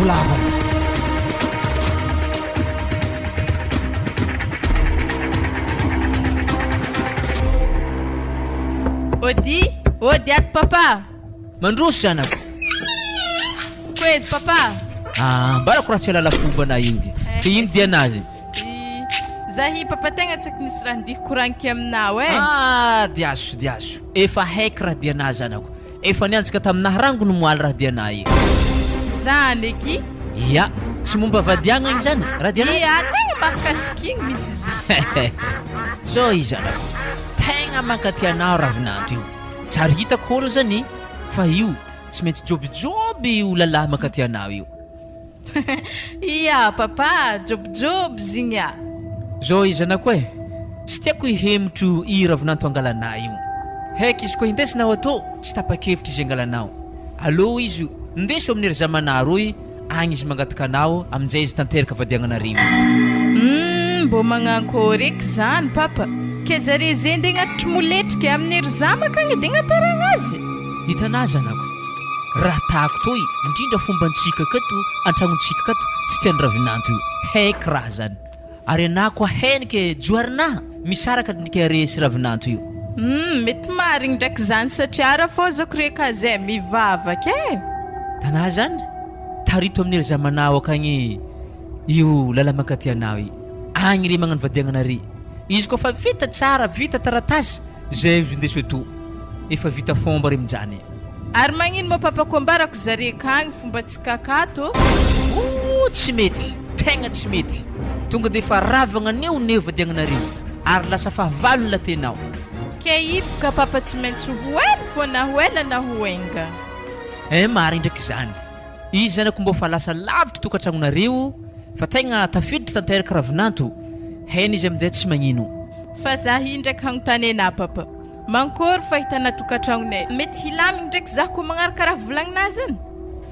lava. Ody ato papa. Mandroso zanako. Koezy papa. Mbarako raha tsy alala fomba na ingy. Fa ino dia anazy? Zahy papa tegna tsy nisy raha ndih koraniko aminao diaso. Efa haiko raha dia anazy zanako. Efa nianjaka taminahy rango no moaly raha dia anahy io. Zany eky? Ya, tsy momba vadiagna igny zany. Raha dia anahy. Ya, tegna mahakasiky igny mihitsy izy. So izy zanako. Tegna mankaty anao ravinanto io. Tsary hitako olo zany fa io tsy maintsy jobijoby io lalahy mankaty anao io. Ya papa, jobijoby zigny. Zao izy zanako tsy tiako hihemotro i ravinanto angalanay io. Heky izy koa hindesinao atô tsy tapa-kevitra izy angalanao. Alô izy ndesy amin'ny ry zamanaroy agny izy mangataka anao amin'izay izy tanteraka vadiagnanarivo. Mbo magnankory eky zany papa. Ke zare zay nde gnatitry moletrika amin'ny ry zamaka agny de gnataragna azy. Hitanà zanako, raha tahako toy indrindra fombantsika kato antragnontsika kato tsy tian'ny ravinanto io. Haiko raha zany. Ary anah koa henike joarinaha misaraka ndrika aresy ravinanto io. Mety marigny ndraiky zany satria raha fô zako reka zay mivavaka Tanà zany tarito amin'ny ry zamanao akagny io lala mankaty anao io. Agny ry magnano vadiagnanary. Izy koa fa vita tsara, vita taratasy, zay izy ndeso eto. Efa vita fomba ry mijany. Ary magnino mo papa kombarako zare kagny fomba tsikakato? Tsy mety, tegna tsy mety. Tonga de fa ravagna neo vadiagnanary. Ary lasa fahavalony la tenao. Ke ipoka papa tsy maintsy hoelo fô na hoela na hoenga. Marigny ndraiky zany. Izy zanako mbo fa lasa lavitra tokantragnonareo fa tegna tafiditra tanteraka ravinanto. Hena izy amin'izay tsy magnino. Fa zahy ndraiky hagnontany anah papa. Mankory fahitana tokantragnonay. Mety hilamigny ndraiky zaho koa magnaraka raha volagnina zany.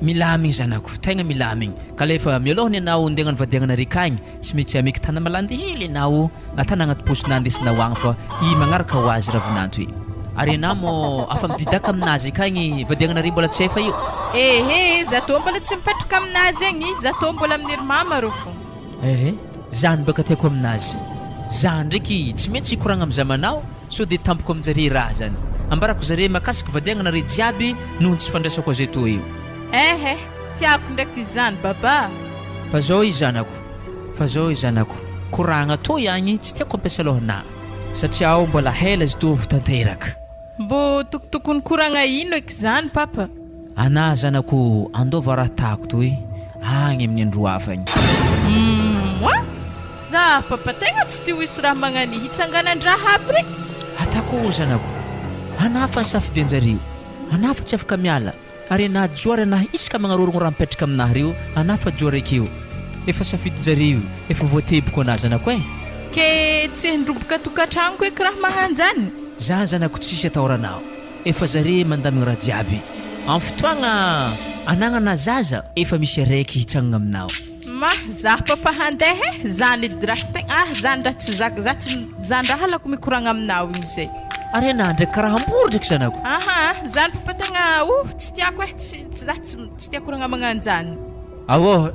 Milamigny zanako, tegna milamigny. Ka lefa mialohany anao ndeha hagnano vadiagnanary kagny, tsy maintsy amiky tana malandy hely anao atana agnaty posina andesinao agny fa i magnaraka ho azy ravinanto io. Ary anao mo afa mididaka aminazy kagny vadiagnanary mbola tsy efa io. Zato mbola tsy mipetraka aminazy agny, zato mbola amin'ny ry mama rô fô. Zany baka tiako aminazy. Zany ndraiky tsy maintsy hikoragna amin'ny zamanao so de tampoko aminjare raha zany. Ambarako zare makasika vadiagnanary jiaby noho tsy fandraisako azy eto io. Tiako ndraiky zany baba. Fa zao izy zanako, koragna to agny tsy tiako ampiasa lohana satria ao mbola hela izy to vao tanteraka. Mbo tokotokony koragna ino eky zany papa? Anah zanako andova raha tahako toy agny amin'ny andro hafa agny. Za papa tegna tsy tia hisy raha magnani hitsanganan-draha aby rek. Atako zanako, anah fa nisafidianjareo, anah fa tsy afaka miala. Ary anah joary anah isaka magnarorogno raha mipetraka aminah reo, anah fa joary akeo. Efa safidinjareo, efa voateboko anah zanako Ke tsy hendroboka tokantragnoko eky raha magnanjany. Za zanako tsisy ataoranao. Efa zare mandamigny raha jiaby. Amin'ny fotoagna anagnana zaza efa misy araiky hitsagnana aminao. Za papa handeha zany edy raha tegna zany raha tsy zaka zany raha halako mikoragna aminao igny zay. Ary anah ndraiky karaha hambory ndraiky zanako. Zany papa tegna tsy tiako tsy tiako koragna magnanjany.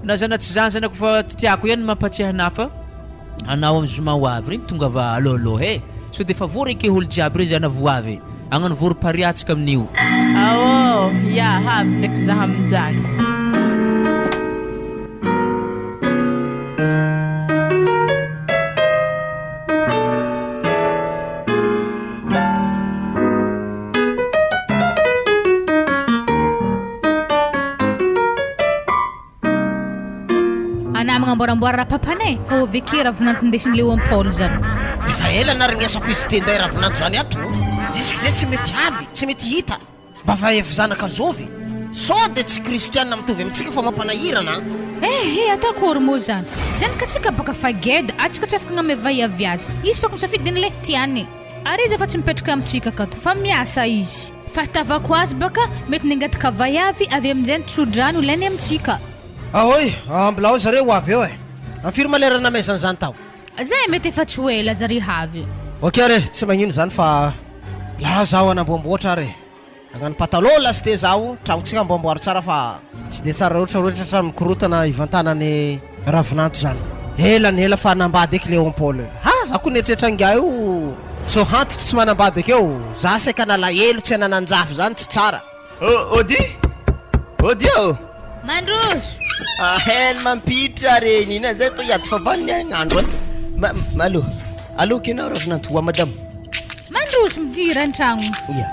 Na zana tsy zany zanako fa tsy tiako ihany mampatsiahy anah fa anao amin'ny zoma hoavy regny tonga va alôloha so de fa vory ake olo jiaby re zana voavy agnano vory pariatsika amin'io. Havy ndraiky zaho aminjany. Magnamboaramboara raha papanay fa oveke ravinanto ndesiny leo ampôlo zany. Efa ela narinesako izy tenday ravinanto zany ato. Izy zay tsy mety avy, tsy mety hita. Mba va efa zanaka zovy. Sode tsy kristianina mitovy amintsika fa mampanahirana. Atakory mo zany. Zanaka tsika baka fageda, atsika tsy afaka gname vaiavy azy. Izy fa misafidy nilay tiany. Ary izy efa tsy mipetraka amintsika kato, fa miasa izy. Fahatavako azy baka mety nangataka vaiavy avy amin'izay tsodrano ilainy amintsika. Mbola ao zareo ho avy eo Amfiry malerana maizany zany tao. Zay mety efa tsy hoela zary havy. Re, tsy magnino zany fa la zaho anamboamboatra re. agnano pataloha lasite zaho tragnontsika mboamboaro tsara fa tsy de tsara roatra mikorotana ivantanany ravinanto zany ela fa nambady eky Léon Paul ha za koa netretranga io so hantotro tsy manambady akeo za saika nalahelo tsy anananjafy zany tsy tsara ody oh Mandroso hen mampitra reny ina zay to yaty fa vanny agnandro allo kena ravinanto wa madame Mandroso midira an-tragno. Ya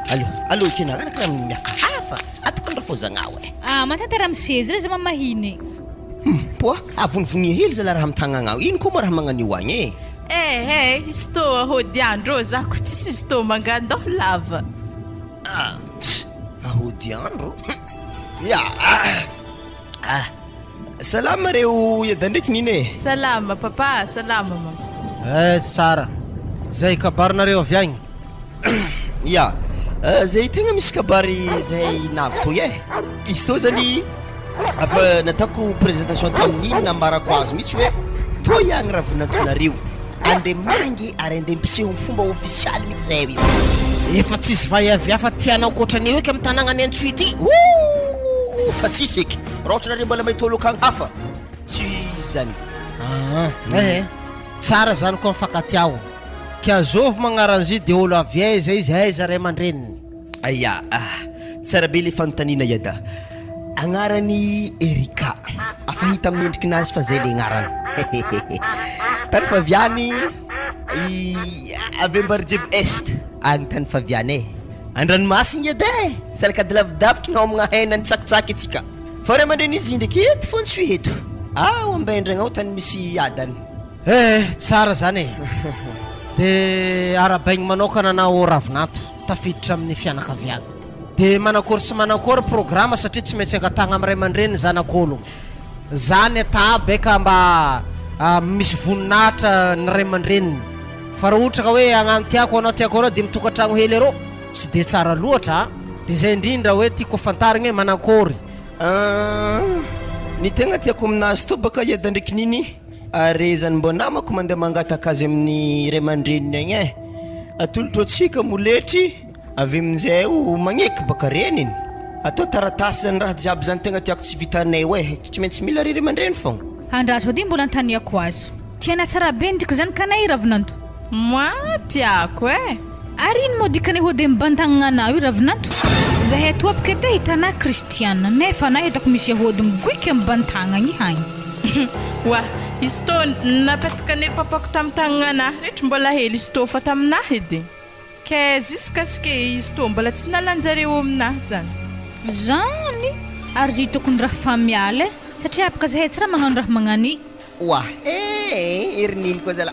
allo kena anakana miafa atokondra fo zagnao Matantara misezy reza mamahiny. Po avonivony hely za raha amtagnanao ino koa raha magnanio agny izy tô hody andro zako tsisy izy tô mangandoh lava hody andro ya salama reo yada ndraiky nine salama papa salama mama tsara zay kabarinareo avy agny ya zay tegna misy kabary zay navy toy izy tô zany afa natako présentation tamin'ny nambarako azy mihitsy hoe toy agny ravinantonareo ande mangy ary ande mpiseho fomba official mihitsy zay io efa tsisy vaiavy afa tianao koatran'io eky am'tanàgnany antsoy ity fa tsisy eky raha ohatra nareo mbola mahita olo akagny hafa tsy zany tsara zany koa mifakatiao kiazovy magnaran'izy de olo avy aiza izy aiza ray aman-dreniny aya tsara be le fanontaniana yada agnarany Erika afa hita amin'ny endrikinazy fa zay le agnarany tany faviany avy Ambarijebo Est agny tany faviany andranomasiny edy salakady lavidavitra nao amagna hena ny tsakitsaky atsika fa ray aman-dreny izy ndraiky eto fo ntsy eto ambaindragnao tany misy adany tsara zany de arabaigny manokana anao ravinanto tafiditra amin'ny fianakaviagna de manakory sy manakory programme satria tsy maintsy angatagna amin'ny ray aman-dreny zanak'olo zany ata beka mba misy voninahitra ny ray aman-dreniny fa raha ohatra ka hoe agnano tiako anao de mitokatragno hely arô tsy de tsara loatra de zay indrindra hoe tiako fantarigny manakory ny tegna tiako aminazy to baka iada ndraiky niny ary zany mbo namako mandeha mangataka azy amin'ny ray aman-dreniny agny atolotro atsika moletry avy amin'izay magneky baka reniny atao taratasy zany raha jiaby zany tegna tiako tsy vitanay tsy maintsy mila ray aman-dreny fogna Andraso ody mbola antaniako azy tiana tsara be ndriky zany kanay ravinanto moi tiako ary ino moa dikany hody mibantagnana anao io ravinanto zahay toapika edy hitana kristianina nefa na hitako misy hody migoiky mibantagnagny hagny wa izy tô napetaka ny papako tamin'ny tagnana rehetra mbola hely izy tô fa taminahy edy ke ziskaske izy tô mbola tsy nalanjareo aminahy zany ary zy tokony raha famiala satria apaka zahay tsy raha magnano raha magnany erininy koa zala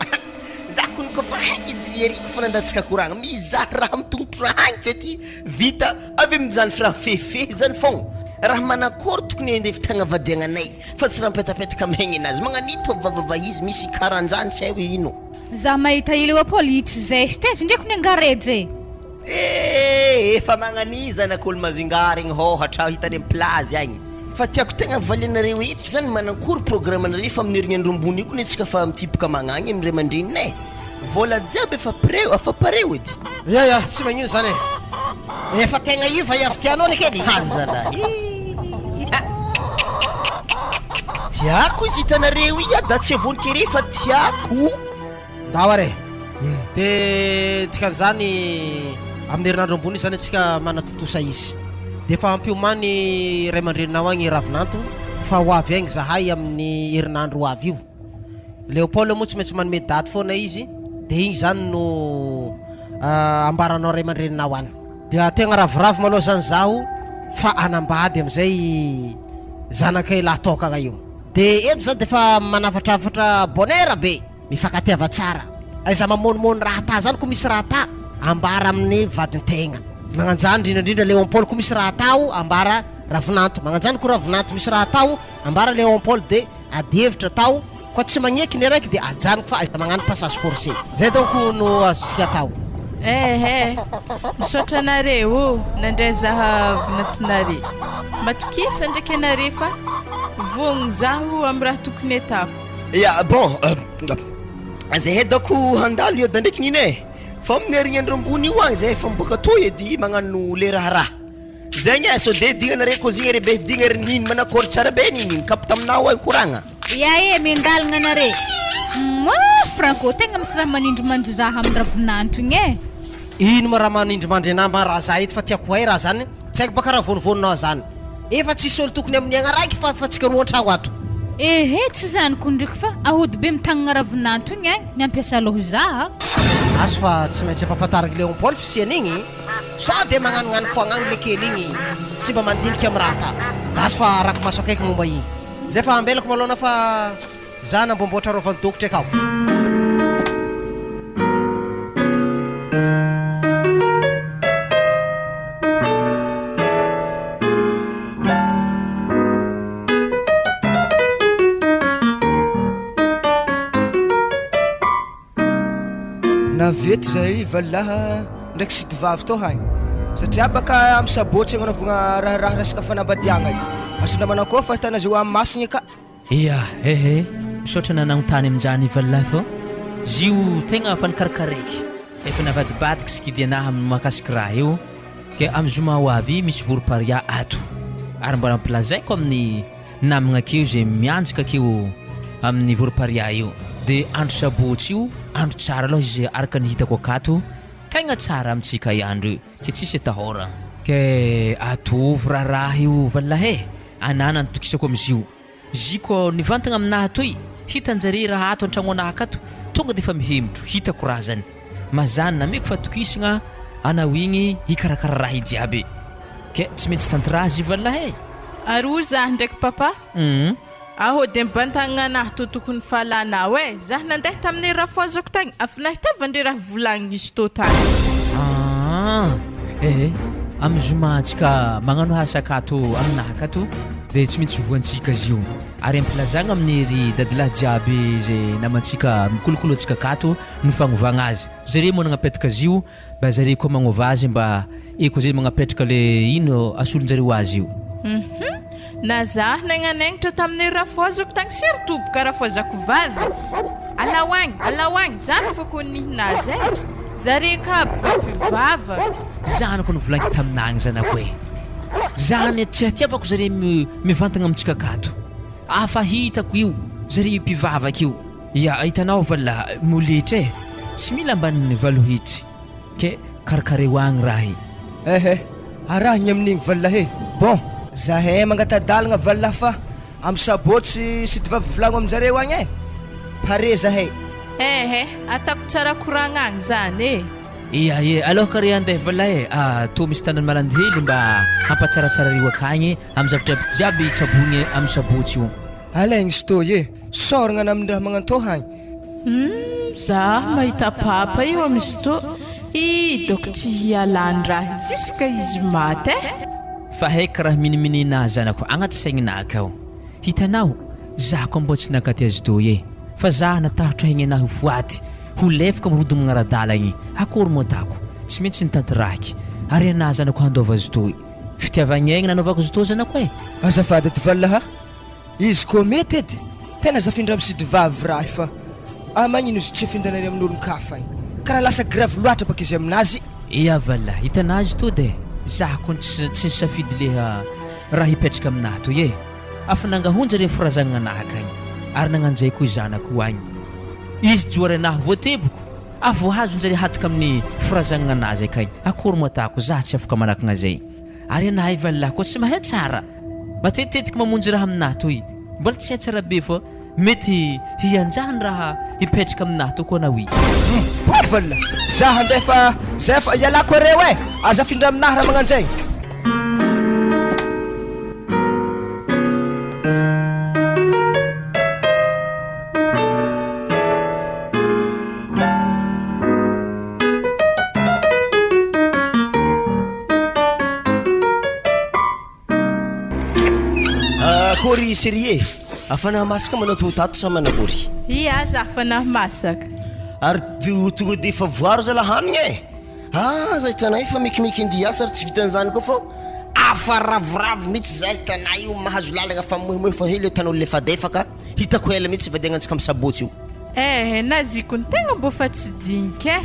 za kony koa fa haiky eriko fa nandatsika koragna mizaha raha mitongotro hagny tsy aty vita avy am'zany fi raha fefe zany fogna raha manakory tokony ende fitagna vadiananay fa tsy raha mipetapetaka maigny anazy magnanito tovovavy izy misy karanjany tsy hay ino za mahita ileo apôly itsy zay sy ndraiky ny angaredre efa magnani zanak'olo mazingary igny ohatra hitany amin'ny plazy agny fa tiako tegna valianareo eto zany manakory programmenareo fa amin'ny herignandro ambony io koa netsika fa mitipaka magnagny amin'ny ray aman-dreninay vola jiaby efa pareo edy ya tsy magnino zany efa tegna iva avy tianao ndraiky edy hazalahy tiako izy hitanareo da tsy avonikery fa tiako daware de tikan'izany amin'ny herinandro ambony zany atsika manatotosa izy de fa ampiomany ray aman-dreninao agny ravinanto fa ho avy agny zahay amin'ny herinandro ho avy io Léopold moa tsy maintsy manome daty foana izy de igny zany no ambaranao ray aman-dreninao any de tegna raviravy maloha zany zaho fa anambady am'izay zanaka lahy tokagna io de eto zany de fa manafatrafatra bonheur be mifakatiava tsara aiza mamonimony raha ta zany ko misy raha ta ambara amin'ny vadintegna magnanjany indrindrandrindra Léon Paul ko misy raha tao ambara ravinanto magnanjany ko ravinanto misy raha tao ambara Léon Paul de adihevitra tao koa tsy magneky ny raiky de ajaniko fa aiza magnano passage forcé zay donc no azontsika tao misaotra anareo nandray zaha vinatonare matokisa ndraiky anare fa vogno zaho amin'ny raha tokony atako ya bon zahay dako handalo iada ndraiky nine fa amin'ny herignandro ambony io agny zahay fa miboaka toy edy magnano le raharaha zegny so de dignana re kozigny re be digna re niny manakôry tsara be niny kap taminao ay koragna ia mengalagna nare Franco tegna misy raha manindromandry zaha amin'ny ravinanto igny e ino ma raha manindromandry anamba raha za eto fa tiako hay raha zany tsy haiko baka raha vonivononao zany efa tsisy olo tokony amin'ny agna raiky fa tsika roa an-tragno ato tsy zaniko ndraiky fa ahody be mitagnana ravinanto igny e ny ampiasa aloha zaha azo fa tsy maintsy ampafantarako Léon Paul fisian'igny sao de magnanognano foagnagny le kely igny tsy mba mandiniky amin'ny raha ta azo fa rako maso akaiky momba igny zay fa ambelako malona fa za nambomboatra rovany dokitra akao navety zay valaha ndraiky sitivavy tô hagny satria baka amin'ny sabotsy agnanovagna raharaha resaka fanambadiagna io asindra manao koa fa hitana zay ho amin'ny masigny ka ia misaotra nanagnontany amin'izany valahy fô zio tegna fa nikarakareky efa navadibadiky sikidy anahy amin'ny mahakasiky raha io ke amin'ny zoma ho avy misy voroparia ato ary mbola ampilazaiko amin'ny namagna akeo zay mianjaka akeo amin'ny voroparia io de andro sabotsy io andro tsara aloha izy araka ny hitako akato tegna tsara amintsika andro io ke tsisy atahora ke atovy raharaha io valahy anana nitokisako amizio ziko nivantagna aminahy toy hitanjare raha ato an-tragno anahy akato tonga de fa mihemotro hitako raha zany mazany nameko fa tokisagna anao igny hikarakara raha ijiaby ke tsy maintsy tantirazy valahy Aroa za ndraiky papa aho de mibantagna anahy to tokony fahalanao e za nandeha tamin'ny raha foazako tagny afa nahitavandre raha volagniny izy tô tagny amin'ny zomantsika magnano asa akato aminahy akato de tsy maintsy voantsika zio ary ampilazagna amin'ny ry dadilahy jiaby zay namantsika mikolokolo antsika akato nofagnovagna azy zare moa nagnapetaka zio mba zare koa magnova azy mba eko zay magnapetraka le ino asolonjare ho azy io na za nagnanagnitra tamin'ny raha foazako tagny surtout ka raha foazako vavy alahoagny zany foko nihinazy e zare kabokapivava zanako novolagny taminagny zanako e zany tsy hatiavako zare mivantagna amintsika akato afa hitako io zare mpivavaka io ia hitanao vala moletra e tsy mila ambanin'ny valohitsy ke karakareo agny raha arahigny amin'igny valahy bon zahay mangatadalagna valahy fa amin'ny sabotsy sitivavy volagno aminjareo agny e pare zahay atako tsara koragna agny zany ia alors kare andeha valahy to misy tanany malandy hely mba hampatsaratsarario akagny amin'ny zavatra jiaby tsabogny amin'ny sabotsy io alaigny sto soragna amin'ny raha magnantô hagny za mahita papa io amizy tô doko tsy hialany raha ziska izy maty fa haika raha miniminina zanako agnaty saigninah akao hitanao za koa mbô tsy nakaty azy tô fa za natahotra hegny anahy ho foaty ho lefaka mirody magnaradalagny akory mo atako tsy maintsy nitantiraky ary anahy zanako handova azy tô fitiavagn'aigny nanaovako azy tô zanako azafady edy valaha izy koa mety edy tena zafindra misidivavy raha fa magnino izy tsy findanare amin'olon-kafa karaha lasa grave loatra baka izy aminazy ia vala hitanazy to de za koa tsy nisafidy leha raha hipetraka aminahy to afa nangahonjare firazanagna anahy akagny ary nagnanjay koa izanako agny izy joary anahy voateboko avoazonjare hataka amin'ny firazanagna anazy akagny akory mo atako za tsy afaka manakagna zay ary anahy vala koa tsy mahay tsara matetitetika mamonjy raha aminahy toy mbola tsy hay tsara be fa mety hianjahany raha hipetraka aminahy to koa naoy vala za handefa zay fa ialako reo azafindra aminahy raha magnanjay akory serie afanahy masaka manao totato sa manakory ia za afanahy masaka ary tonga de efa voaro za lahanigny za hitanay fa mikimeky indiasa ary tsy vitan'izany koa fô afa ravoravo mihitsy za hitanay io mahazo lalagna fa moemoe fa hely tan'olo le fadefaka hitako ela mihitsy vadianantsika amin'ny sabotsy io naziko ny tegna mbô fa tsy dinika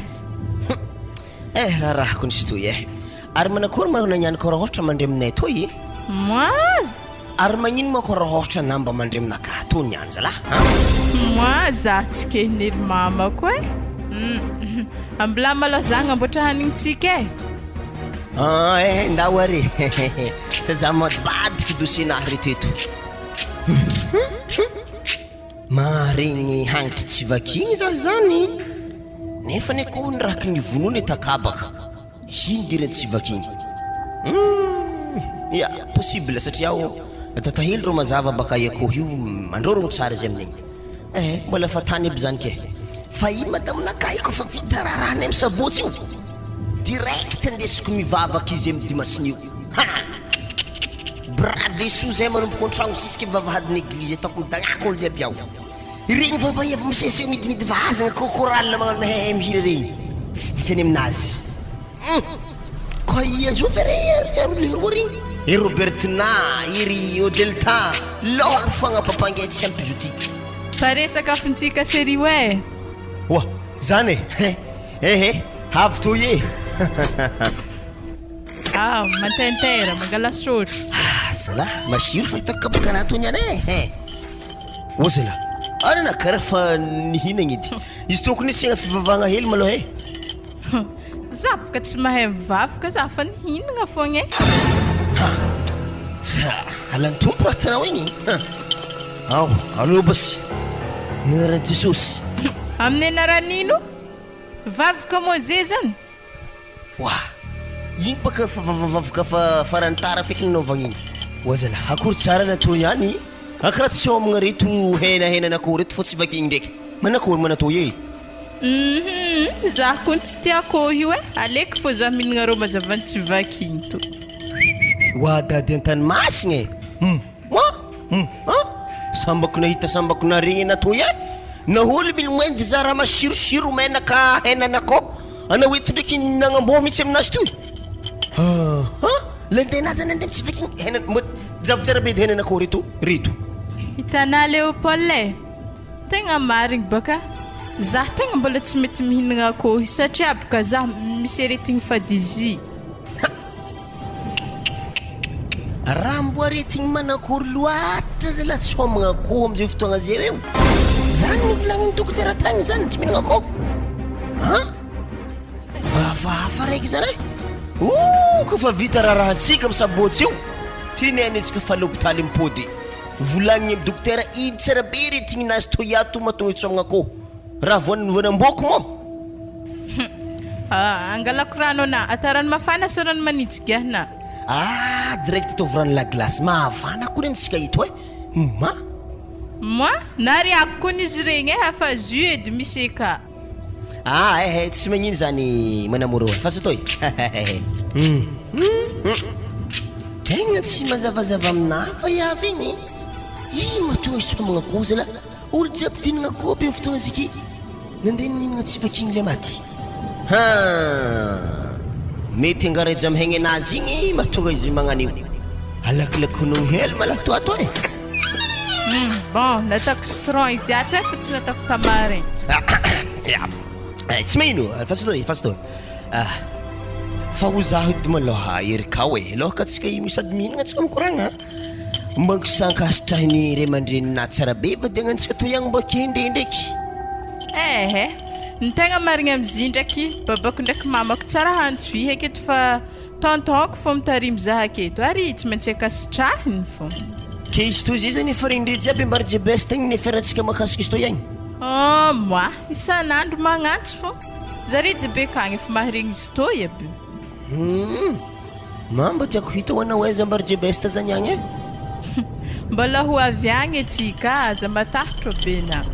raharaha ko nisy toy Ary manakory magnaniany ko raha ohatra mandre aminay toy Moaz ary magnino ma ko raha ohatra namba mandre aminaka tony any zalahy Moaz tsy kehinery mamako ambila malo zagna amboatra hanignintsika ndao ary tsy zamadibadika dosinahy reto eto maregny hagnitry tsy vakigny za zany nefa ny akoho ny raky ny vonoana etakabaka ino dirany tsy vakigny ya possible satria aho tatahely ro mazava baka akoho io mandrorogno tsara izy amin'igny mbola fa tany aby zany ke fa ino madaminakay ko fa vita raharaha ny misabotsy io direct ndesiko mivavaka izy amin'ny dimasinio bradeso zay manomboko an-tragno sisika vavahadiny eglizy ataoko midagnako olo jiaby aho ireny vavaeva misese midimidy vazagna kokoralina magnano mahay mihira regny tsy dikany aminazy koa iazo fere eroleroa regny i Robertina iry Odelta lohany fogna papan'ilay tsy ampy izy ty pare sakafontsika série hoe oa zany avy toy mantentera mangala sotro zala masiro fa hitako kabaka natony any o zala arana karaha fa nihinagna edy izy tokony isiagna fivavahagna hely maloha za boka tsy mahay mivavaka za fa nihinagna fogna alany tompo raha tanao igny allo basy nara jesosy amin'ny anaranino vavaka moze zany wa igny baka vavaka fa farantara feky nanaovagna igny oa zala akory tsara natony any akaraha tsy homagna reto henanakô reto fô tsy vakigny ndraiky manakory manatô za kony tsy tiako io aleky fô za mihinagna rô mazavany tsy vakigny to wa dady antany masigna sambako nahita sambako naregny natô naholy milimoendy za raha masirosiro menaka henanakô ana oety ndraiky nagnamboa mihitsy aminazy toy lendenazy any andemy tsy vakigny javy be dy henanakô reto hitanà Léopold tegna marigny baka za tegna mbola tsy mety mihinagna akoho satria boka za misy aretigny fadizy raha mbo aretigny manakory loatra zay la tsy homagna akoho amizay fotoagna zay eo zany nivolagniny dokotera tagny zany tsy mihinagna akoho vafahafa raiky zany kofa vita raharahantsika misabotsy io tiany antsika fa l'hôpitaly mipody volagniny amy dokotera iny tsara be retigny nazy toyato matonga itsy homagna akoho raha vonamboko mo angalako rano na atarano mafana sa rano manitsigahna direct ataovy la glace mahavana kory amitsika ito moi nariako kony izy regny hafa jus edy misy ka tsy magnino zany manamoroa fa satoy tegna tsy mazavazava amina fa iavy igny ino matonga isomagna akoho zala olo jiaby tinagna akoho be fotoagna ziky nandeha nihinagna tsy vakigny le maty mety angaraiza amihegny anazy igny matonga izy magnano io alakilakono hely malatoato bon nataoko citron izy ato fa tsy nataoko tamarin tsy maino fa satoy fa ho zaho edy maloha erikao lohaka atsika sady mihinagna atsika mikoragna mbanko sankasitrahiny ray aman-drenina tsara be vadianantsika toy agny mba kendre ndraiky ny tegna marigny am'izy ndraiky babako ndraiky mamako tsara hantsoy haketo fa tontonko fô mitarimy za aketo ary tsy maintsy akasitrahiny fô ke izy toy zay zany efa rindre jiaby ambary jebes tegny neferantsika makasika izy toy agny moi isan'andro magnantso fô zare jebeka agny efa maharegny izy toy aby mamba tiako hita ho anao aiza ambary jebes zany agny mbola ho avy agny atsika aza matahotro be na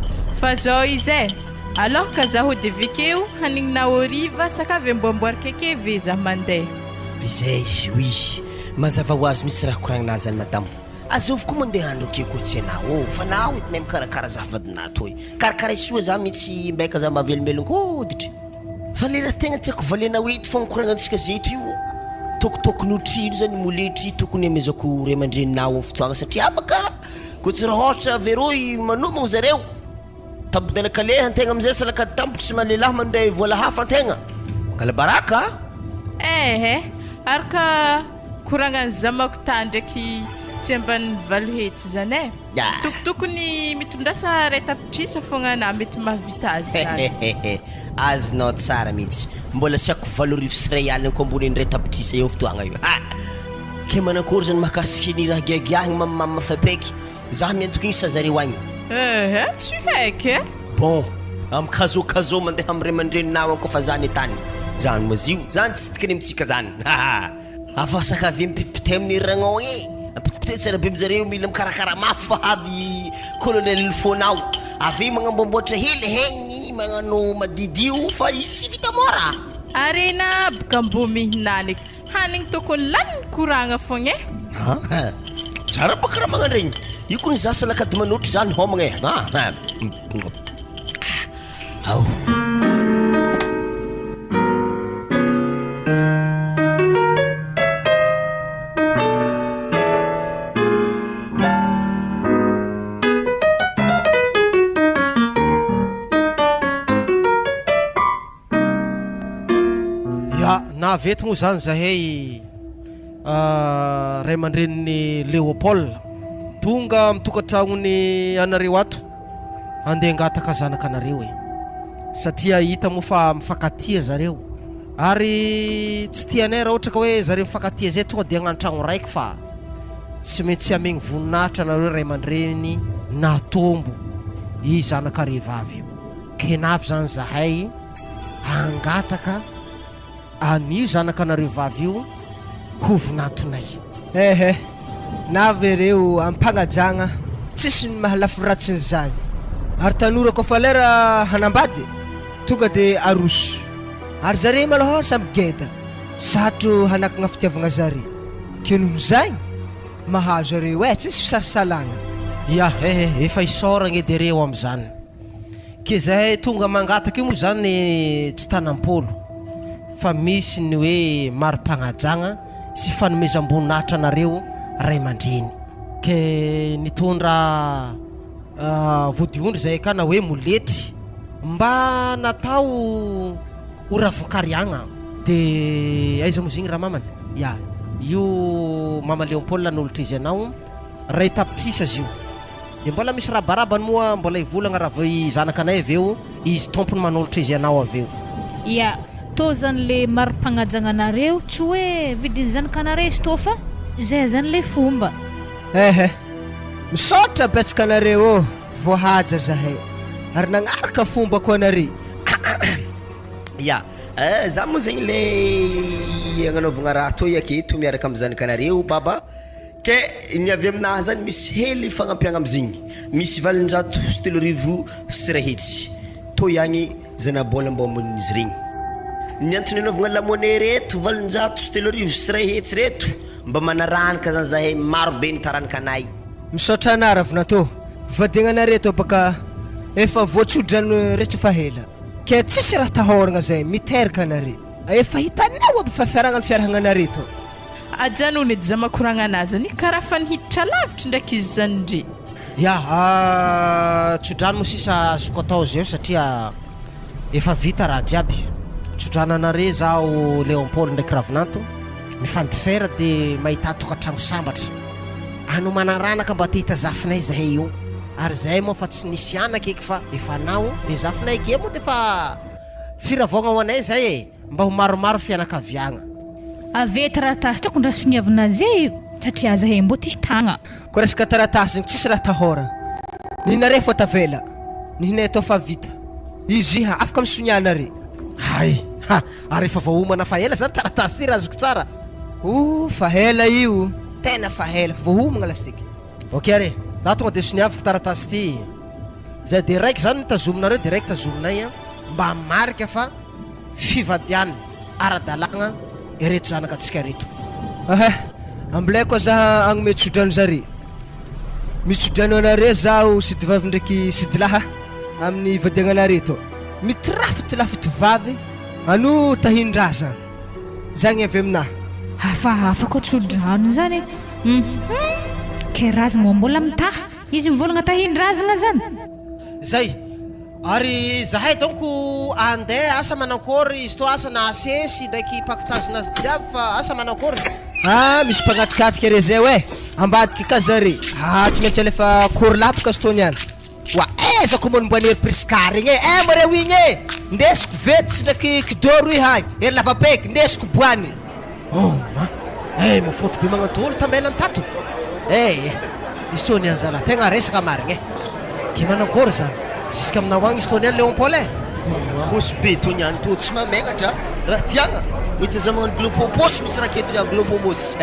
fa zao izy alohaka za ho devekeo hanigna oriva sakavy amboamboarika ake ve za mandeha izay oui mazava ho azy misy raha koragninazy zany madamo azovy koa mandeha andro ake koa tsy anao fa nao etinay mikarakara zafadina toy karakara isoa za mihitsy mbaika za mahavelombelogno koditry fa le raha tegna tiako valena oety fô mikoragnantsika zeto io tokotokony otrino zany moletry tokony amezako ray aman-dreninao amin'ny fotoagna satria baka koa tsy raha ohatra veroy manomagna zareo tabodalakaleha antegna amizay salakady tampoky tsy malelahy mandeha voala hafa antegna mangala baraka araka koragnany zamako ta ndraiky tsy ambany valo hety zany e. Tokotokony mitondrasa ray tapitrisa fogna na mety mahavita azy zany. Azonao tsara mihitsy. Mbola siako 8 sy ray alina ko ambony ray tapitrisa eo fotoagna io. Ke manakory zany mahakasiky ny raha giagiahigny mafapaiky. Za miantokiny sa zareo agny. Tsy haiko e. Bon, am kazo mandeha am ray aman-dreninao ko fa zany tany. Zany mazio, zany tsy tikany amitsika zany. Afasaka avy mipipite amin'ny ragnao igny. Ampitipite tsara be zareo mila mikarakara mafy fa avy colonel fonao. Avy magnambomboatra hely hegny magnano madidio fa tsy vita mora. Arena boka mbo mihinany. Hanigny tokony lany koragna fogna e. Tsara bakara magnano regny. Io kony za salakady manotro zany homagna e. Ao. Navety moa zany zahay ray aman-dreniny Léopold tonga mitokantragnony anareo ato andeha angataka zanaka anareo e, satria hita moa fa mifakatia zareo ary tsy tianay raha ohatra ka hoe zareo mifakatia zay tonga dia agnatragno raiky fa tsy maintsy amegny voninahitra anareo ray aman-dreny natombo i zanaka vehivavy io. Kenavy zany zahay angataka anio zanaka anareo vavy io hovinatonay. Navy ireo ampagnajagna tsisy mahalafo ratsiny zany ary tanora koa fa lera hanambady tonga de aroso ary zare malahara samy geda satro hanakagna fitiavagna zare ke noho zay mahazo areo tsisy fisarisalagna. Efa isoragna edy reo am'zany ke zahay tonga mangataka io moa zany tsy tanam-polo fa misy ny hoe mari-pagnajagna sy fanomezam-boninahitra anareo ray aman-dreny ke nitondra vodiondry zay ka na hoe moletry mba natao ora voakariagna de aiza moa zigny raha mamany io mama Léopold nanolotra izy anao ray tapitrisa azy io de mbola misy rabarabany moa mbola ivolagna raha vao zanaka anay aveo izy tompony manolotra izy anao aveo. Tô zany le mari-pagnajagna anareo tsy hoe vidiny zanaka anareo izy tô fa zay zany le fomba. Misaotra betsaka anareo voahaja zahay ary nagnaraka fomba ko anare. Za moa zegny le agnanaovagna raha tô aketo miaraka amin'ny zanaka anareo baba ke ny avy aminahy zany misy hely fagnampiagna amizigny misy 700 sy ray hetsy tô ihagny zanabola mbo amin'izy regny. Ny antony anaovagna lamone reto 700 sy ray hetsy reto mba manaranaka zany zahay marobe ny taranaka anay. Misaotra anah ravinatô vadiagna reto baka efa voatsodrano rehetra fa hela ke tsisy raha tahoragna zay miteraka anare efa hitanao aby fa fiaragna ny fiarahagna anareto. Ajanony edy zamakoragna anazy ny karaha fa nihiditra lavitra ndraiky izy zany ndre. Tsodrano moa sisa azoko atao zay satria efa vita raha jiaby. Tsodrano anare zaho Léopold ndraiky Ravinanto mifandifera de mahita tokantragno sambatra ano manaranaka mba te hita zafinay zahay io ary zahay moa fa tsy nisy anaka eky fa efa anao de zafinay ke moa de fa firavogna ho anay zay mba ho maromaro fianakaviagna. Ave taratasy tokony raha soniavana zay satria zahay mbo ty hitagna ko resaka taratasy tsisy raha tahora ninare fa tavela nihinay atao fa vita izy afaka misonianare. Ary efa voahomana fa ela zany taratasy ty raha azoko tsara. Fa hela io tena fa hela voahomagna lastiky. Ok are za tonga de soniavako taratasy ty zay de raiky zany tazominareo de raiky tazominay mba marika fa fivadiany ara-dalagna ireto zanaka atsika reto. Ambilay koa za agnome tsodrano zare misy tsodrano anare zaho sidy vavy ndraiky sidy laha amin'ny vadiagna anareto mitirafity lafity vavy ano tahindraza zagny avy aminahy. Afaka tsodrano zany ke razagna mbola mitaha izy mivolagna tahindrazagna zany zay Ary zahay donc andeha asa manakôry izy to asa na asesy ndraiky pakitazona azy jiaby fa asa manakôry. Misy mpagnatrikatrika re zay hoe ambadiky ka zare tsy maintsy alefa kôry lapaka stoniany wa ezako monomboany ery priskary igny mareo igny ndesiko vetitsy ndraiky kidoro i hagny ery lavapeky ndesiko boany. Mafotro be magnantolo tambelany tato. Istoniany zala tegna resaka marigny ke manakôry zany jusqu'à aminao agny istoniany Léon Paul Mahosy be toniany to tsy mamegnatra raha tiagna mety za magnano globopos misy rakety globomos.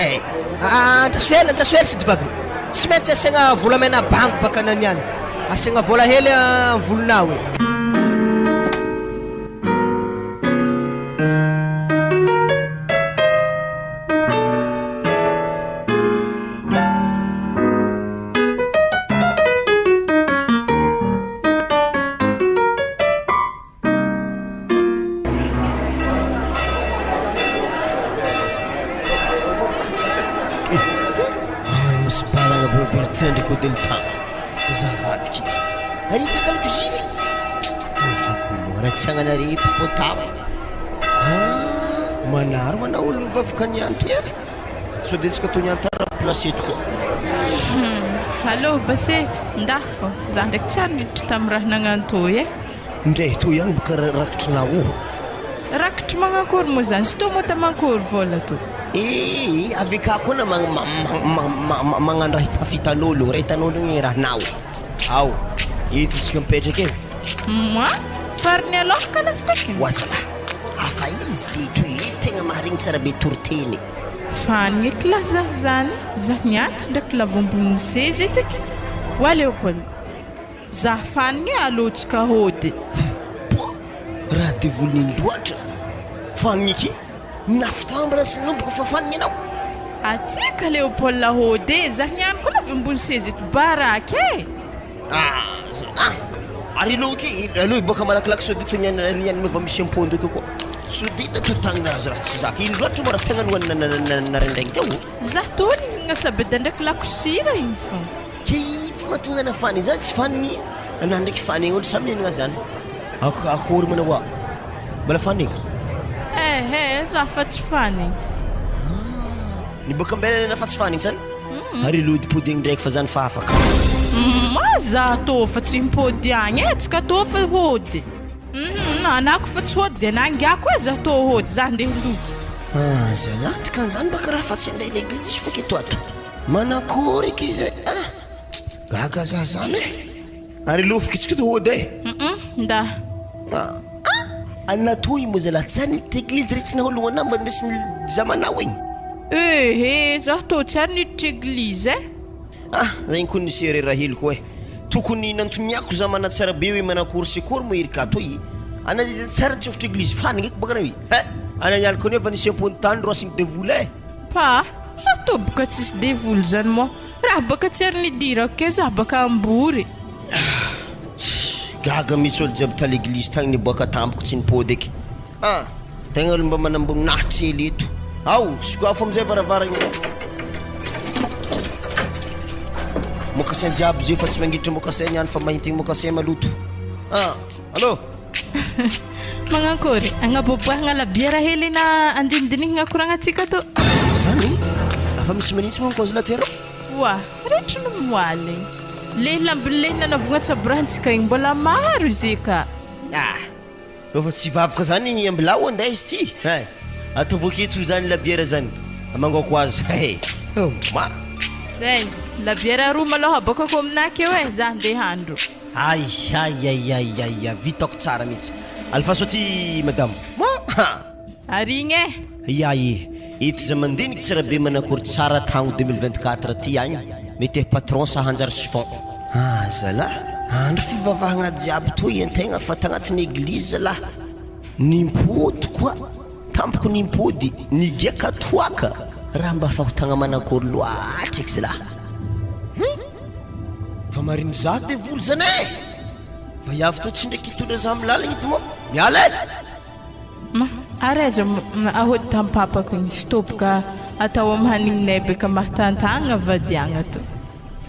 Andrasoela sy divavy tsy maintsy asiagna volamena bango baka naniany asiagna vola hely volonao Ko delta zavadiki ari takal kusini fakulu ratsanga nari popotama manaro mana olo vavakany anto ya so detsika tonyantara place eto ko Allô base ndafo za ndraiky tsy ary niditra tamin'ny raha nagnano toy ndray to ihany boka rakitrinao rakitry magnakory moa zany sy to moa tamankory vola to aveka koa na magnano raha hitan'olo raha hitan'olo igny rahanao ao ito tsika mipetraka fariny aloha ka lastaky oazala afa izy ito tegna maharigny tsara be torteny fanigny kilasy zasy zany za niantsy ndraiky lavamboniny sezy itiky wa Léopold za fanigny alotsika hody raha devoliny loatra fanigny iky naftambra tsy nomboka fa fanigny anao atsika Léopold hody za niany koa lavambony sezy ito baraka ary loky aloha boka malakilaky sodito niany meva misy ampondo ake koa sodina to tagninazy raha tsy zaka ino loatra mo raha tegna narendragny teo za tony gnasabeda ndraiky lakosira igny fa ke ino fa mahatonga na fany zany tsy fanigny ana ndraiky fanigny olo samy enagna zany akory mana hoa mbala fanigny za fa tsy fanigny ny boka mbelana fa tsy fanigny zany ary lodipodigny ndraiky fa zany fa afaka za tô fa tsy mipody agny tsika tô fa hody anako fa tsy hody anangiako za tô hody za ndeha loky zalantika zany baka raha fa tsy andeha l'église fa keto ato manakory iky gaga za zany ary lofikitsika to hody nda anatoy mo zala tsy aniditra église reky tsy nahologna anamba ndesiny zamanao igny za tô tsy ary niditra église zagny koa nisy raha heliko hoe tokony nantoniako za mana tsara be hoe manakory sekory mo irika atoy anazay tsara tsy ofitra église fanigny eky baka nahoy ananialy koa nefa nisy ampony tany ro asigny devoly pa za tô boka tsisy devoly zany mo raha baka tsy ary nidirako ke za baka ambory gaga mitsy olo jiaby ta l'église tagny niboaka tamboko tsy nipody eky tegna olo mba manambonahitry hely eto ao sikoafo amizay varavaragny mokasin jiaby zay fa tsy magniditra mokasin niany fa mahintigny mokasin maloto allô magnakory agnaboboahagna labiera hely na andinidinihigna korangatsika to zany afa misy manitsy mo congélateur wa retry no moaly le lambin'le nanavogna tsaborantsika igny mbola maro izy ka fa tsy vavaka zany ambilao andeha izy ty atavoaketo zany labiera zany amangako azy zay labiera roa maloha bokako aminaky eo za andeha handro ay vitako tsara mihitsy alfa soty madame arigny ito za mandiniky tsara be manakory tsara tagno 2024 ty agny mety patron sa hanjary chiffon zala andro fivavahagna jiaby toy antegna fa tagnatin'ny église zala nimpody koa tampoko nimpody nigiaka toaka raha mba fahotagna manakory loatra eky zala fa mariny za devoly zany fa iavy to tsy ndraiky hitondra za amin'ny lalagna ito mo miala araiza ahody tampapako igny stopoka atao amin'ny hanigninay beka mahatantagna vadiagna to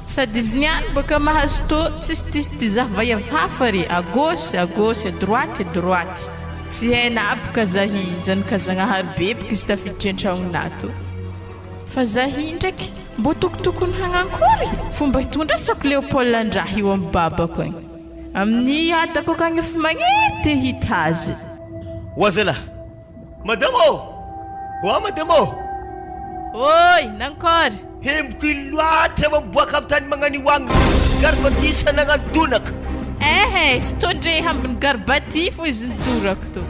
sady izy niany baka mahazo tô tsisy ty zavavahafa ry à gauche à droite à droite tsy haina abaka zahy zanakazanahary bebaka izy tafiditra an-tragnonay fa zahy ndraiky mbô tokotokony hagnankory fomba hitondrasako Léopold andraha io amin'ny babako agny amin'ny adako akagny efa magnery te hita azy Wazela madamo wa madamo oi nankory hemboko loatra mamboaka amin'ny tany magnani hoagny garbatisa nagnantonaka stondre hambiny garbati fo izy nidorako to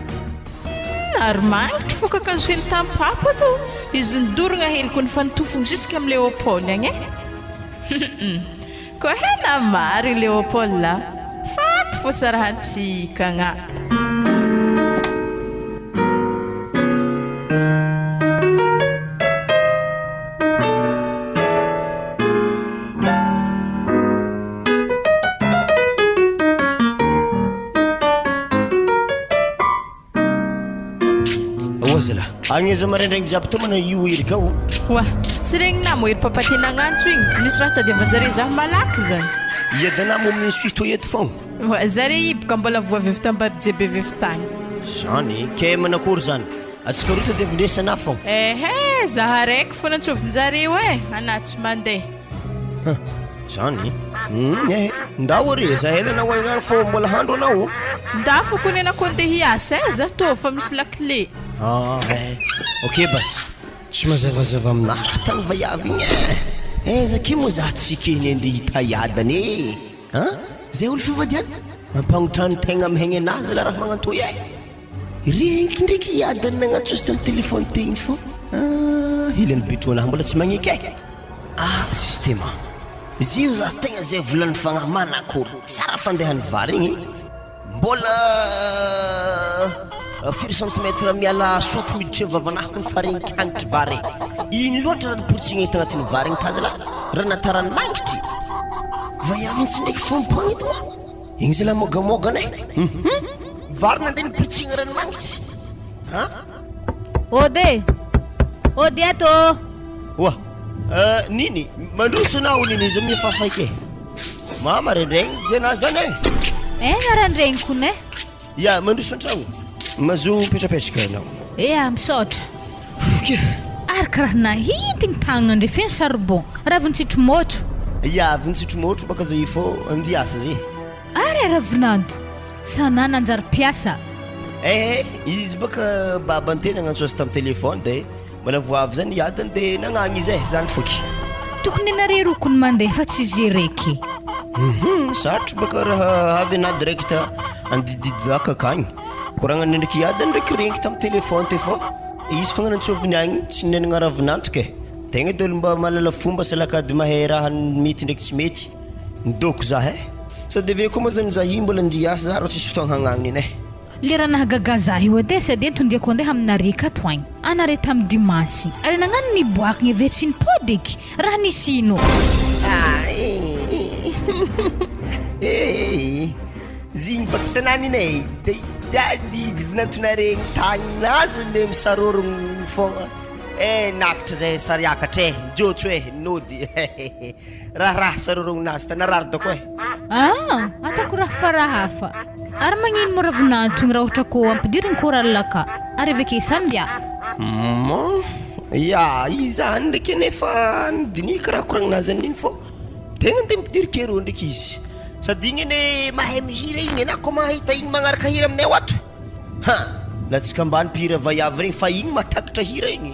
ary mangitry foka akazo hely tampapa to izy nidoragna heliko ny fanitofony jusque amin'ny Léopold agny koa hena mary Léopold la faty fo sarahantsika agna Agniza marendragny jiaby tomana io hery kao wa tsy regny namo hery papatena agnantso igny misy raha tadiavanjare zaho malaky zany iadanamo amin'ny suito eto fogna wa zare iboka mbola voavevy tambary jebe vevy tagny zany ke manakory zany atsika roa tadiavindresana fogna zaho araiky fo nantsovinjareo ana tsy mandeha zany ndao re za helana hoagnagny fô mbola handro anao nda fokony anako andeha hiasa za to fa misy lakle ok bas tsy mazavazava aminah raha tany vaiavy igny zake moa za tsika eny andeha hita iadany zay olo fivadiany mampagnotrany tegna mihegny anazy la raha magnantoy regniky ndraiky iadany nagnantsozy tamin'ny telefôny tegny fô hilany betroanahy mbola tsy magneky systema izy io za tegna zay volany fagnahy manakory tsara fandehany vary igny mbola 4 cm miala sotro miditra vavanahako ny faregniky hagnitry vary iny loatra raha niporitsigna hita agnatin'ny vary igny tazy la raha natarany mangitry vaiaviny tsy ndraiky fompoagnety moa igny zay la mogamogana vary nandeha niporitsigna rany mangitry ody ato oa nini mandroso anao nini izy amin'ny fafaiky mama rendraigny diana zany narandragny kone ya mandroso an-tragno mazo petrapetraka ianao misaotra araka raha nahintigny tagnandre feny charbon raha vintsitro motro vintsitro motro baka zay fô andiasa zay ary ravinando sana nanjary piasa izy baka babantena nagnantso azy tamin'ny telefôny de mbola voavy zany iadany de nagnagny izy zany foky tokony anare rokony mandeha fa tsy izy raiky sarotro baka raha avy ana direct andidididaka akagny koragnany ndraiky iadany ndraiky rengy tamin'ny telefôny te fô izy fogna nantsoviny agny tsy nenagna ravinanto ke tegna dolo mba malala fomba salakady mahay raha mety ndraiky tsy mety nidoko zah sady ave koa moa zany zah io mbola ndiasa za ro tsisy fotoagna hagnagny iny lera nahagaga zah io edy sady entondiako andeha aminareka ato agny anare tamin'ny dimansy ary nagnano niboakigny ave tsy nipodeky raha nisino zigny baka tanany iny jadi vinantonaregny tagnazy le misarorogny fogna nakatra zay sariakatra jotso nody raha sarorognazy tanarary dako atako raha farahafa ary magnino mo ravinanto igny raha ohatra ko ampidirigny koralaka ary aveke sambia izany ndraiky anefa nidinika raha koragninazy an'iny fô tegna nde mipidiriky ero ndraiky izy sady igny ane mahay mihira igny anako mahita igny magnaraka hira aminay ato latsika ambany mpihira vaiavy regny fa igny matakatra hira igny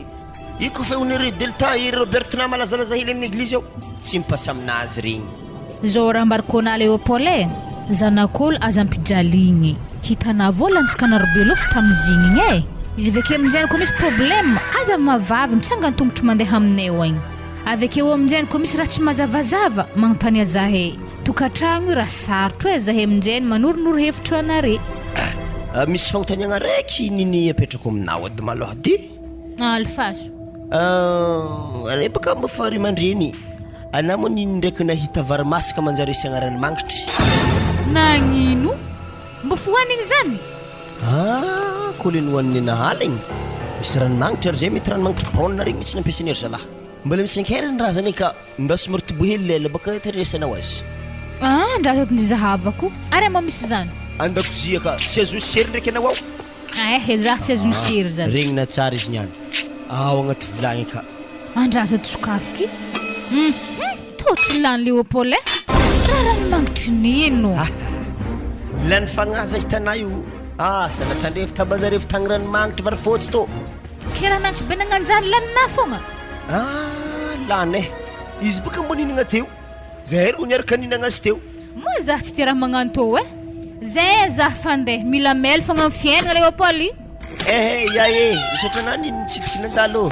iko fa onere delta ery robertina malazalaza hely amin'ny eglizy ao tsy mipasa aminazy regny zao raha mbarikôna Léopold zanak'olo aza ampijaligny hitana volantsika narobelofo tamizigny igny izy aveke aminjany koa misy problème aza mavavy mitsangany tongotro mandeha aminay ao agny avekeo aminjany koa misy raha tsy mazavazava magnontany azahe tokatragno io raha sarotro zahay aminjany manoronoro hevitro anare misy fagnontaniagna raiky niny apetrako aminao ady maloha ty alfaso are baka mba fary mandreny ana moa niny ndraiky nahita varimasaka manjary isiagna rany mangitry nagnino mba fohanigny zany koa le nohaniny nahala igny misy ranomagnitry ary zay mety ranomagnitry baolina regny mitsy nampiasan'ery zalahy mbola misankerany raha zany ka mba somary tobohely lela baka teresanao azy ndraha ny zahavako ary ama misy zany andakozia ka tsy azo sery ndraiky anao ao za tsy azo sery zany regnina tsara izy niany ao agnaty vilagny ka andrasa tosokafiky totsy lany Leopold raha ny mangitry nino lany fagnaza hitanao io sana tandrefy tabazarevo tagny ranomagnitry varifotsy tô keraha nangitry be nagnanjany lanina fogna lany izy baka mbo ninagna teo zay ro niaraka ninagnazy teo moa zah tsy te raha magnano tô zay zah fandeha mila mely fogna amin'ny fiainana Leopold ya misaotra anao niny nitsitiky nandalo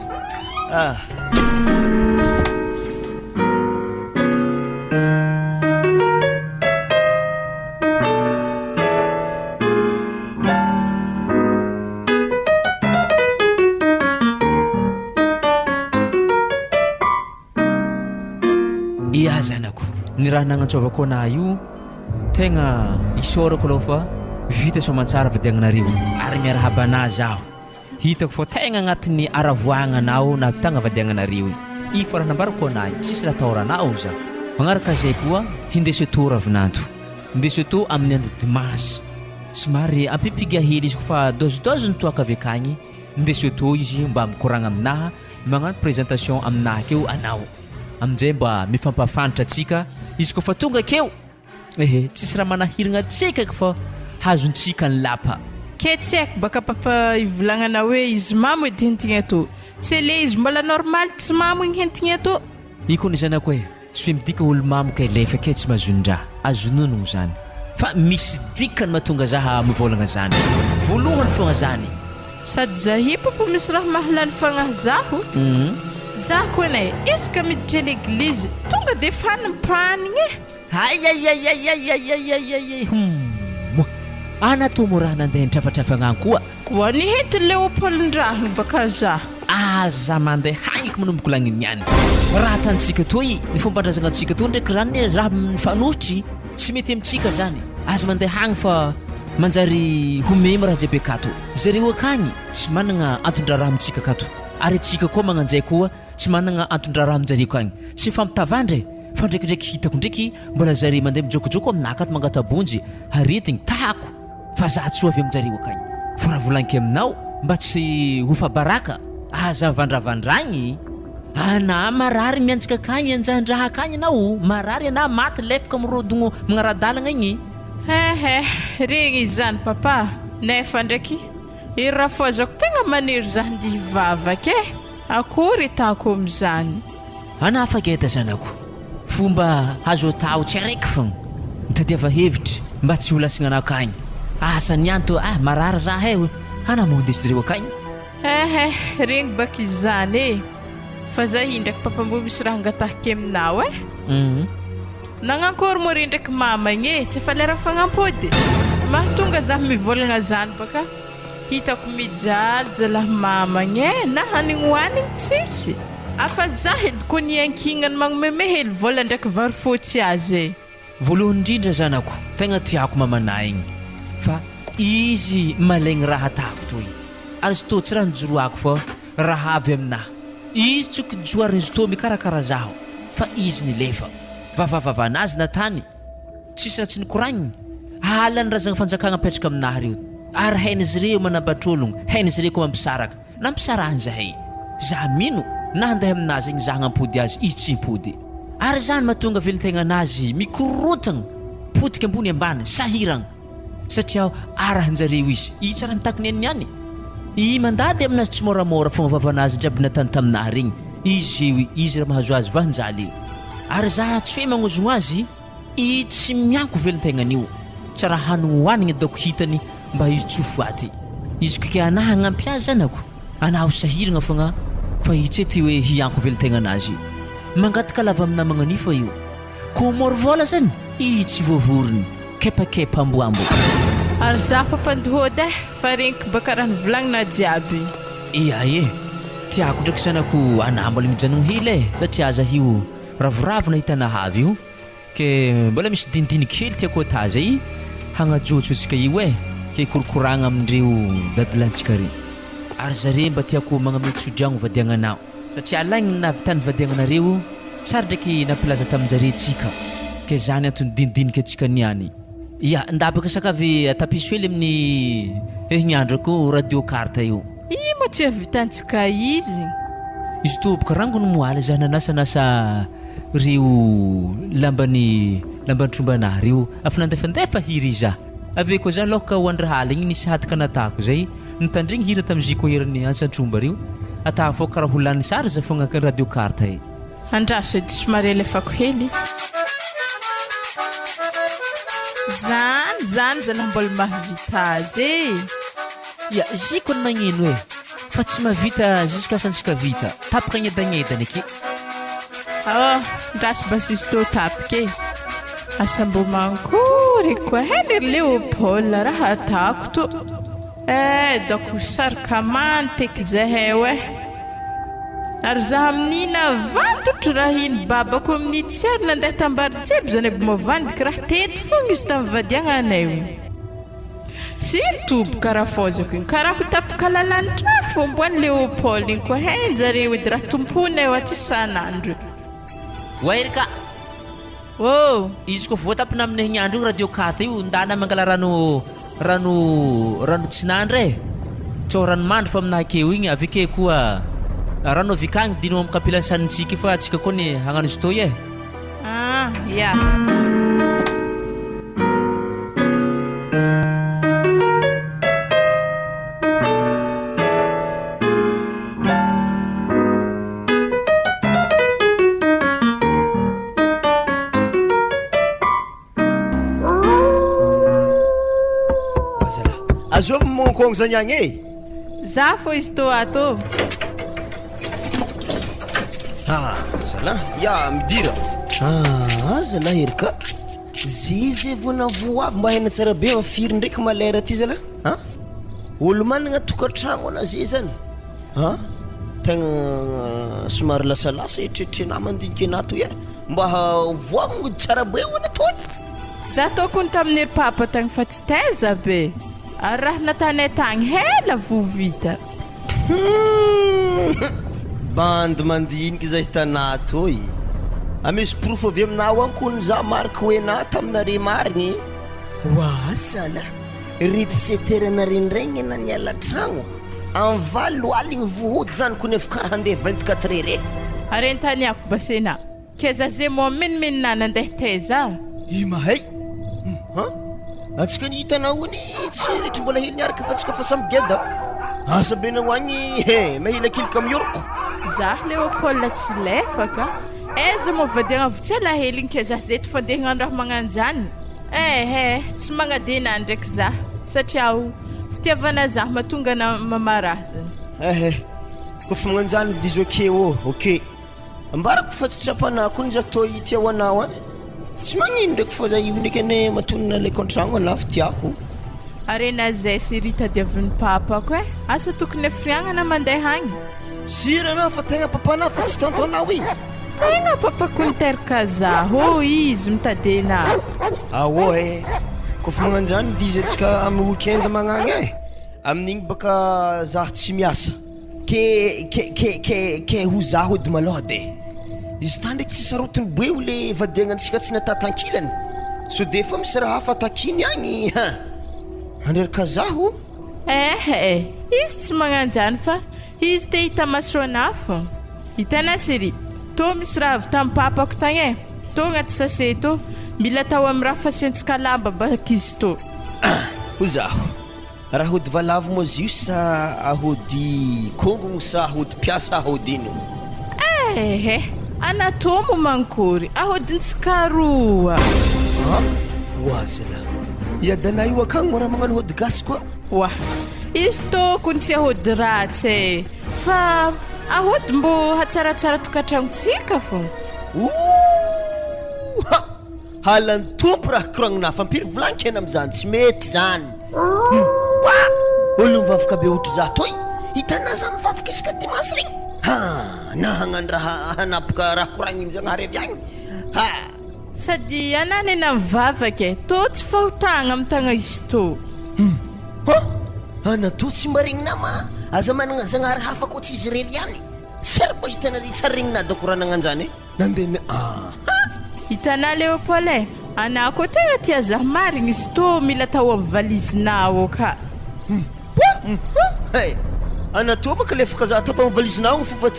Zanako ny raha nagnantsovako ana io tegna isorako aloha fa vita soamantsara vadiagnanareo ary miarahaba anazy zaho hitako fa tegna agnatin'ny aravoagnanao na vitagna vadiagnanareo i fa raha nambarako anahy tsisy raha tahoranao za magnaraka zay koa hindeseto ravinanto indeseto amin'ny andro dimasy somary ampipiga hely izy kofa dozidozy ny toaka avy akagny indeseto izy mba mikoragna aminaha magnano présentation aminaha keo anao aminjay mba mifampafantatra atsika izy kofa tonga keo tsisy raha manahiragna atsika fa hazontsika ny lapa ke tsy haiko baka papa ivolagnana hoe izy mamo edy hentigna to tsy le izy mbola normal tsy mamo igny hentigna to iko ny zanako tsy midika olo mamo ka lefa ke tsy mazondraha azononogno zany fa misy dikany mahatonga zaha mivolagna zany voalohany fogna zany sady zahipopo misy raha mahalany fagnahy zaho za koa nay iska miditra l'église tonga de fanimpanigny ana to mo raha nandeha nitrafatrafagna koa ho ny hety Leopold-ndrahagny baka za aza mandeha hagniko manomboko lagniny ihany raha tantsika toy ny fombandrazagna antsika to ndraiky zany raha mifanotry tsy mety amintsika zany aza mandeha hagny fa manjary homemy raha jiaby akato zareo akagny tsy managna antondra-raha amintsika akato ary atsika koa magnanjay koa tsy managna antondra-raha aminjareo agny tsy fampitavandre fa ndraikindraiky hitako ndraiky mbola zare mandeha mijokojoko aminakato mangatabonjy haretigny tahako fa za tsy avy aminjareo akagny fa raha volaniko aminao mba tsy ho fabaraka aza vandravandragny ana marary mianjika akagny anjahandraha akagny anao marary ana maty lefaka mirodogno magnaradalagna igny regny izany papa nefa ndraiky i raha foazako tegna maniry zaho ndi hivavaka akory tahako am'izany ana afageda zanako fomba azo atao tsy araiky fogna mitadiava hevitry mba tsy ho lasagna anao akagny asa nianto marary zaho ana mondesijareo akagny regny baka izany fa za indraiky papa mbo misy raha angatahiky aminao nagnakory moa re ndraiky mamagny tsy efa lera fagnampody mahatonga zaho mivolagna zany baka hitako mijaly zalahy mamagny na hanigny hoanigny tsisy afa za hediko niankignany magnomeme hely vola ndraiky varifotsy azy voalohany indrindra zanako tegna tiako mamanay igny fa izy malaigny raha atako toy ary izy to tsy raha nijoroako fa raha avy aminahy izy tsoky joariny izy to mikarakara zaho fa izy nilefa vavavavanazy natany tsisy raha tsy nikoragniny halany razagna fanjakagna apetraka aminahy reo ary hain'izy reo manambatr'ologno hain'izy reo koa mampisaraka nampisarahany zahay za mino na handeha aminazy igny zaha nampody azy izy tsy impody ary zany mahatonga velontegna anazy mikorotagna potika ambony ambany sahiragna satria arahanjareo izy i tsara mitakiny any i mandady aminazy tsy moramora fogna vavanazy jiaby natany taminahy regny izy izy raha mahazo azy vanjaly ary za tsy hoe magnozogno azy i tsy mianko velontegnan'io tsara hanigny hoanigny daoko hitany mba izy tsy foaty izy koke anahy agnampy azy zanako anaho sahiragna fogna fa i tsy ty hoe hianko velontegnanazy mangataka lava amina magnanifa io ko moro vola zany i tsy voavorony kepakepa amboambo ary za pampandihody fa regniko baka raha nivolagnina jiaby tiako ndraiky zanako anah mbola mijanogno hely satria aza io ravoravona hitana avy io ke mbola misy dinidiniky hely tiako ata zay hagnajotso atsika io ke korokoragna amindreo dadilantsika reny ary zare mba tiako magnamety sodragno vadiagnanao satria alaigny navitany vadiagnanareo tsara ndraiky nampilaza tamin'jarentsika ke zany antony dinidinika atsika niany ya ndabaka sakavy atapiso hely amin'ny herignandro ako radio carte io mo tsy avitantsika izy toboka rangony moaly zany anasanasa reo lambany trombanahy reo afa nandefandefa hiry iza ave koa zany loka hoandrahala igny nisy hataka natako zay nitandregny hira tam'ziko heriny antsantromba reo ata fo karaha holany sary za fogna radio carte andraso edy somary elefako hely zany mbola mahavita azy ya ziko ny magneno fa tsy mahavita jusqu'asantsika vita tapaka agnedagnedany aky ndraso basisto tapika asambo mankory koa hely Léopold raha atako to dako sarkamanteky zahay ary zaho amin'ina vandotro raha iny babako amin'ny tsiary nandeha tambary jeby zany aby mavandika raha teto fogna izy tamin'ny vadiagnanay siry toboka raha fozako iny karaha ho tapaka lalanitra fomboany Léopold iny koa hainjareo edy raha tompony aty isan'andro wairika izy koa voatapina amin'ny herignandro io radio carte io ndana mangala rano tsinandro tsao ranomandry fa aminahakeo igny avike koa rano vikagny dino amin'ny kapilasanitsika fa atsika koa ny hagnano izy toy ya azovy monkogny zany agny za fo izy to ato zala ya midira zala herika zay vao navoavy mba haina tsara be mafiry ndraiky malera ty zala olo managna tokantragno ana zay zany tegna somary lasalasa etretrena mandinika anato mba voagno tsara be ona tony za tokony tamin'ny papa tagny fa tsy taiza be ary raha natanay tagny hela vovita bandy mandiniky zay hitanato amisy proof avy aminao ankony za mariky hoena taminare marigny sala ritseterana rendraigny na niala tragno anvalo aligny vohody zany kony efa karaha andeha 24 heures ary antaniako basena keza zay mo menimenina nandeha taiza mahay atsika ny hitanao ony tsy retry mbola hely niaraka fa atsika fa samygeda asa bena hoagny mahila kilika mioroko zah Léopold tsy lefaka aiza mo vadiagna avy ela hely igny keza zeto fandehagnano raha magnanjany tsy magnadena ndraiky zah satria fitiavana zah mahatonga na mamarazana kofa magnanjany dizy ok ambarako fa tsy tsapana kony za to itiao anao tsy magnino ndraiky fa za io ndraiky ane matonona le contragno anafy tiako arena zay série tadiavin'ny papako asa tokony afriagnana mandeha agny sira anao fa tegna papana fa tsy tantonao igny tegna papako niteraka zaho izy mitadena kofa magnanjany dizy atsika amin'ny weekend magnagny amin'igny baka zaho tsy miasa ke ho zaho edy maloha de izy tany ndraiky tsy sarotiny boeo le vadiagnansika tsy natatankilany so de fa misy raha hafa takiny agny andreraka zaho izy tsy magnanjany fa izy te hita masoanafo hitana série to misy raha avy tamin'ny papako tagny to agnaty sase to mila tao amin'ny raha fasiantsika lamba baka izy to ho zaho raha hody valavo mo zio sa ahody kongogno sa ahody piasa ahody ino anatomo mankory ahodintsika roa zala iadana io akagny mo raha magnano hody gasy koa izy tokony tsy ahody ratsy fa ahody mbo hatsaratsara tokantragnotsika fo halany tompo raha koragnina fampiry volankena am'zany tsy mety zany olo mivavaka be ohatra za toy hitana za mivavaka isaka dimansy regny na hagnano raha hanapaka raha koragniny zagnahary avy agny sady anany ena mivavaka to tsy fahotagna amin'ny tagna izy to ana to tsy maregny nama aza managna zagnahary hafa koa tsy izy rery ihany serbo hitanary tsarignina dakorana anjany nandeny Hitanao Léopold ana ko tegna tia zah marigny izy to mila tao amin'ny valizinao ka. Hey, ana to baka lefaka za tapa amin'ny valizinao fa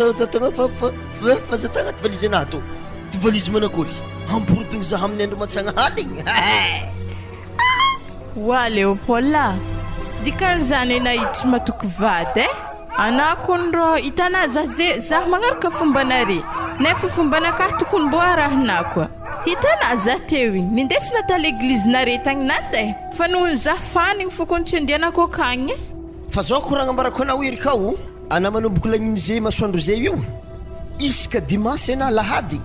za tagna ty valizina to. Ty valizy manakory hamporodogny za amin'ny andro matsagna haligny. Wa Léopold dikan'izany nahitry matoky vady ana kondro hitana zah magnaraka fombanare nefa fombanakahy tokony mbo arahina koa. Hitana za teo igny nindesina ta l'église-nare tagninate fa noho za fanigny fokony tsy andehanako akagny. Fa zao koragna ambarako anao ery kao ana manomboko lagny musée masoandro zay io isaka dimanche na lahady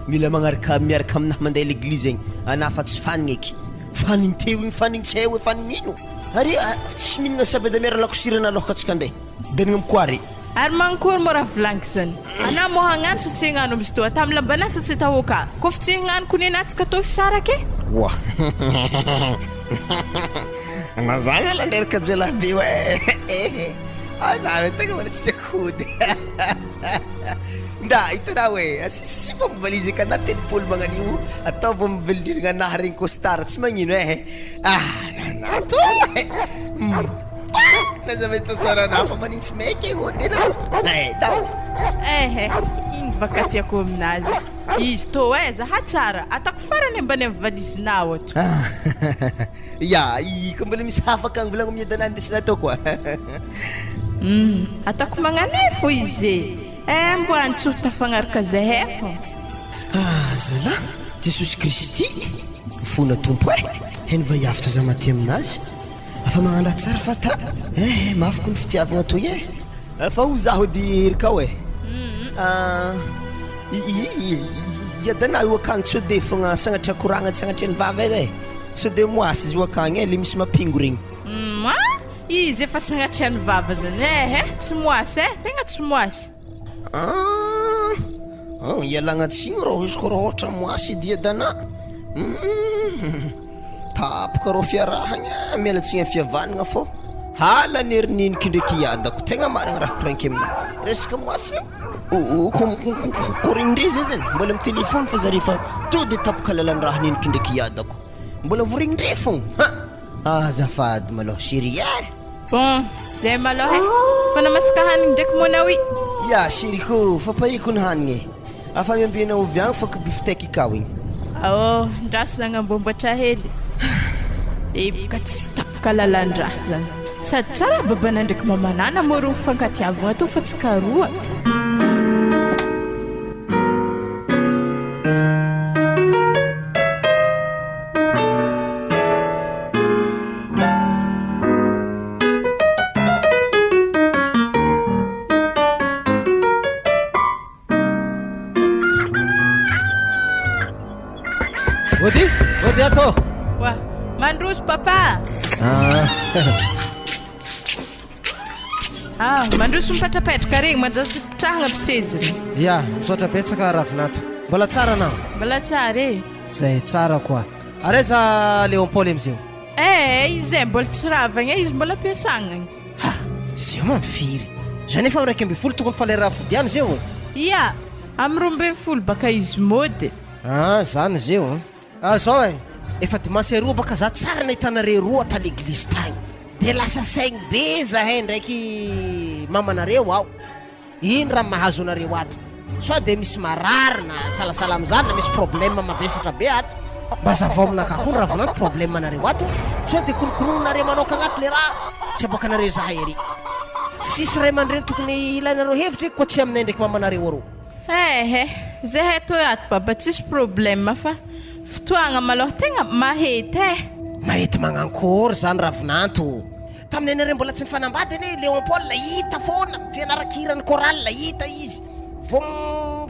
mila miaraka aminahy mandeha l'église igny ana fa tsy fanigny eky fanigny teo igny fanigny tsy hay hoe fanigny ino ary tsy mihinagna sabeda miara lakosirana alohaka atsika andeha denigna mikoary ary mankory mo raha volagniko zany ana mo hagnano sa tsy hagnano misy toa tamin'ny lambanasa tsy tahoaka kofa tsy hagnanoko ny anatsika toy sara ke wa nazany alanderaka jalabe hoe ana tegna mana tsy tiakody nda hitanao hoe asisipa mivalizy ka na telopolo magnanio ataova mivelindriragna anahy regny costard tsy magnino nato nazavetasorana fa manintsy maiky hody anao iny baka tiako aminazy izy to zaha tsara atako farany ambany amin'ny valizinao ato ya iko mbola misy hafaka agny volagno miadana andesina atao koa atako magnanefo izy mbo antsory tafagnaraka zahay fo zala jesosy kristy fona tompo heny va hiavitra za maty aminazy afa magnano raha tsara fa ta mafiko ny fitiavagna toy fa ho zaho dy ery kao iadana io akagny tsy de fogna sagnatra koragna sagnatra ny vava edy so de moasy izy io akagny le misy mapingo regny izy efa sagnatra ny vava zany tsy moasy tegna tsy moasy ialagna tsigny rô izy ko raha ohatra moasy diadana tapaka rô fiarahagna miala tsigny fihavanagna fô hala nerininiky ndraiky iadako tegna marigny raha koranky amina resaka moasy koregny zay zany mbola amin'ny telefony fa zare fa to de tapaka lalandraha niniky ndraiky iadako mbola voregny ndre fogna azafady malôha chéri bon zay malôha fa namasaka hanigny ndraiky monao ya chéri-ko fa pariko ny hanigny afa miambina ovy agny fa bifteky ikao igny ndraso zagny ambomboatra hely boka tsisy tapaka lalandraha zany sady tsara babana ndraiky mamanana moro mifankatiavagna to fa tsy karoa Ody ato wa mandroso papa mandroso mipetrapetraka regny mandrapitrahagna ampisezy regny ya misaotra betsaka ravinato mbola tsara anao mbola tsara zay tsara koa areza Léopold amizeo izy mbola tsy ravagna izy mbola ampiasagna zeo ma mifiry zany efa miraiky amby folo tokony falera fodiany zeo ya amy 12 baka izy mody zany zeo zao efa dimanche roa baka za tsara nahitanare roa ta l'église tagny de lasa saigny be zahay ndraiky mamanareo ao iny raha mahazo anareo ato so de misy mararina salasala amizany na misy problème mavesatra be ato mba zavao aminakako raha volagny problème anareo ato so de kolokoloninareo manoka agnato le raha tsy aboaka anareo zahay ery sisy ray aman-dreny tokony ilainareo hevitra koa tsy aminay ndraiky mamanareo arô zahay to ato baba tsisy problème fa fotoagna malôha tegna mahety magnankory zany ravinanto tamin'ny anareo mbola tsy nifanambady ane Léopold hita foana fianarakirany chorale hita izy vo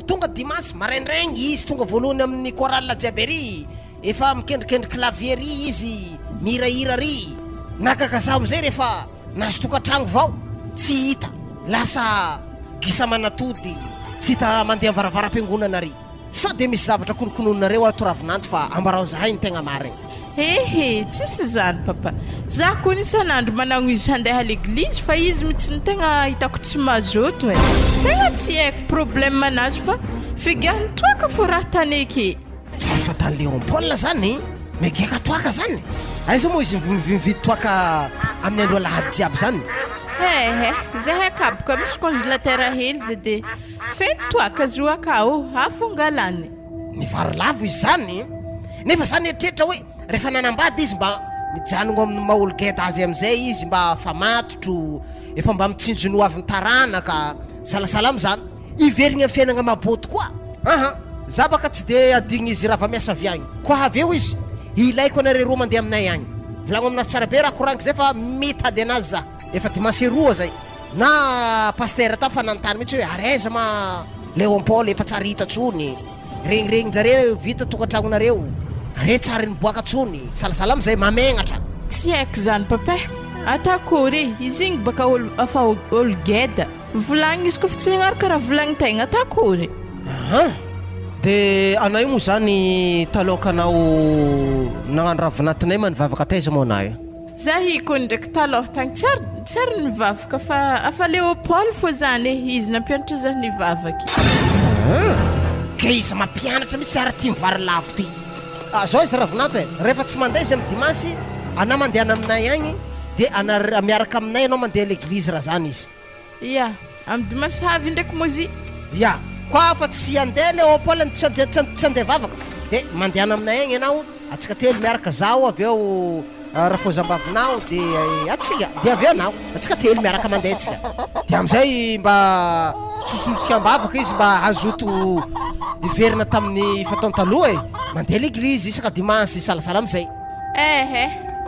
tonga dimanche maraindraigny izy tonga voalohany amin'ny chorale jiaby ery efa mikendrikendry clavier ry izy mihirahira ry nakakazaho amizay rehefa nazo tokantragno vao tsy hita lasa gisa manatody tsy hita mandeha varavara-piangonana ry so de misy zavatra kolokolonareo ato ravinanto fa ambarao zahay ny tegna marigny Hehe, tsisy zany papa. Za koa isan'andro managno izy handeha à l'église fa izy mihitsy ny tegna hitako tsy mazoto e. Tegna tsy haiko problème anazy fa figahany toaka fo raha tany ake. Zany fa tany Léon Paul zany megeka toaka zany. Aiza moa izy mividy toaka amin'ny andro lahady jiaby zany. Zahay akaboka misy congélateur hely zay de feno toaka zo akao afongalany. Ny vary lavo izy zany. Nefa zany eritreretra hoe rehefa nanambady izy mba mijanogno amin'ny maha-ologeda azy amizay izy mba famatotro, efa mba mitsinjono avy ny taranaka, salasalama zany. Iverigna fiainagna maboto koa. Za baka tsy de adigny izy raha va miasa avy agny. Koa avy eo izy ilaiko anareo roa mandeha aminay agny. Volagno aminazy tsara be raha koraniko zay fa mitady anazy za. Efa dimanche roa zay. Na pasteur ta fa nanontany mihitsy hoe araiza ma Léon Paul efa tsara hita tsony. Regny jareo vita tokantragnonareo. Are tsara niboaka tsony. Salasalama zay mamenatra. Tsy haiko zany papa. Atakory izy igny baka afa ologeda. Volagny izy kofa tsy nagnaraka raha volagny tegna atakory. De anay moa zany taloka anao nagnano ravinatinay manivavaka taiza moa anay. Za hiko ndraiky taloha tagny tsara nivavaka fa afa Léopold fo zany izy nampianatra za nivavaky. Ke izy mampianatra mihitsy ara tia mivary lavo ty. Zao izy ravinato rehefa tsy mandeha izy amin'ny dimanche ana mandehana aminay agny de miaraka aminay anao mandeha l'église raha zany izy. Ya, amin'ny dimanche havy ndraiky mozy. Ya, koa fa tsy andeha Léopold tsy andeha vavaka de mandehana aminay agny anao atsika telo miaraka zao avy eo rafozambavinao de atsika de avy eo anao atsika telo miaraka mandeha atsika de amizay mba sosotsika ambavaka izy mba azoto iverina tamin'ny fataony taloha mandeha l'église isaka dimanche salasala amizay.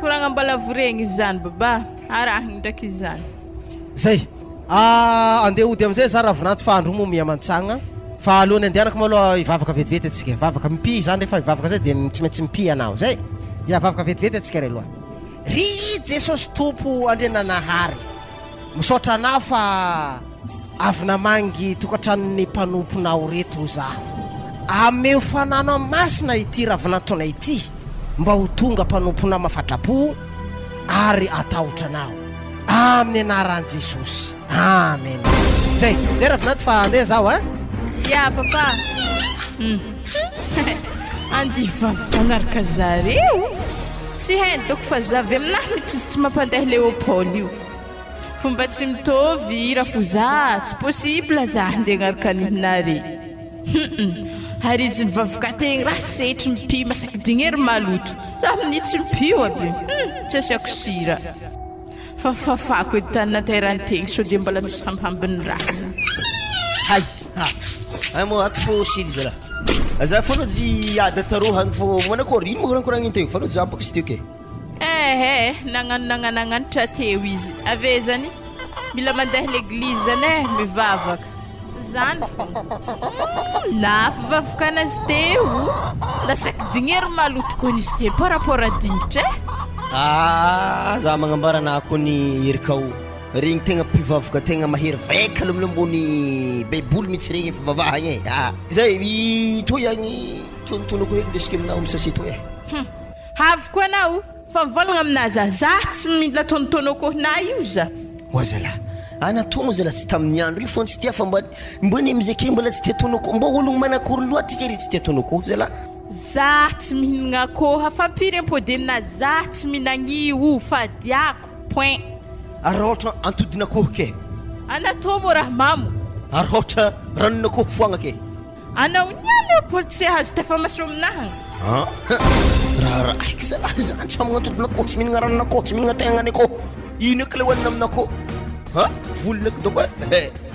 Koragna mbala voregny zany baba arahiny ndraiky zany zay. Andeha ody amizay za ravinato fa andro moa miamantsagna fa alohany andehanako maloha ivavaka vetivety atsika. Ivavaka mipy zany rehefa ivavaka zay de tsy maintsy mipy anao zay. Ya vavaka vetivety atsika re loha. Ry Jesosy tompo andrenanahary misaotra anao fa avy namangy tokantranon'ny mpanomponao reto zaho. Ameo fanano masina ity ravinatonay ity mba ho tonga mpanomponao mafatrapo ary atahotra anao amin'ny anaran'i Jesosy. Amen. Zay ravinato fa andeha zaho Ya papa. Andi vavaka anaraka zareo. Tsy haitako fa zavy aminahy mihitsy tsy mampandeha Léopold io. Fomba tsy mitovy raha fo za tsy possible za andeha anaraka nihinare. Ary izy nivavaka tegna raha setry mipy masaky dignery maloto. Za minitsy mipio aby. Tsy asiako sira. Fa fafako etanina teranteny so de mbala misy hambihambiny raha. Ay mo ato fo sily zala. Aza fano zy ada taroha hang fo manakôry ino mo korang inteo fano za baka stio ke. Nangananganitra teo izy. Ave zany mila mandeha l'église zany mivavaka. Zany fo. Na fivavaka anazy teo nasaky dignery maloto ko izy teo par rapport à dinitra. Za magnambara na ako ni erikao. Regny tegna mpivavaka tegna mahery vaika lambony baiboly mihitsy regny efa vavahagny zay toy agny tonontonoko hely ndesika aminao misasy toy havy koa anao fa mivolagna aminazy za tsy mila tonontonoko na io za oazala anatomo zala tsy tamin'ny andro io fony tsy tia fa mbony amizake mbola tsy tia tonoko mbo ologno manakory loatra kery tsy tia tonoko zala za tsy mihinagna akoha fa mpiry ampody aminazy za tsy mihinagna fa diako point. Ary ohatra antodina akoho ke anatomo raha mamo ary ohatra ranona akoho foagna ke anao niany Léopold tsy hazo tefa maso aminahy raha aiky zala zany tsy magnantodina akoho tsy mihinagna ranona akoho tsy mihinagna tegnany akoho ino eky le hoanina amina akoho volona ko doko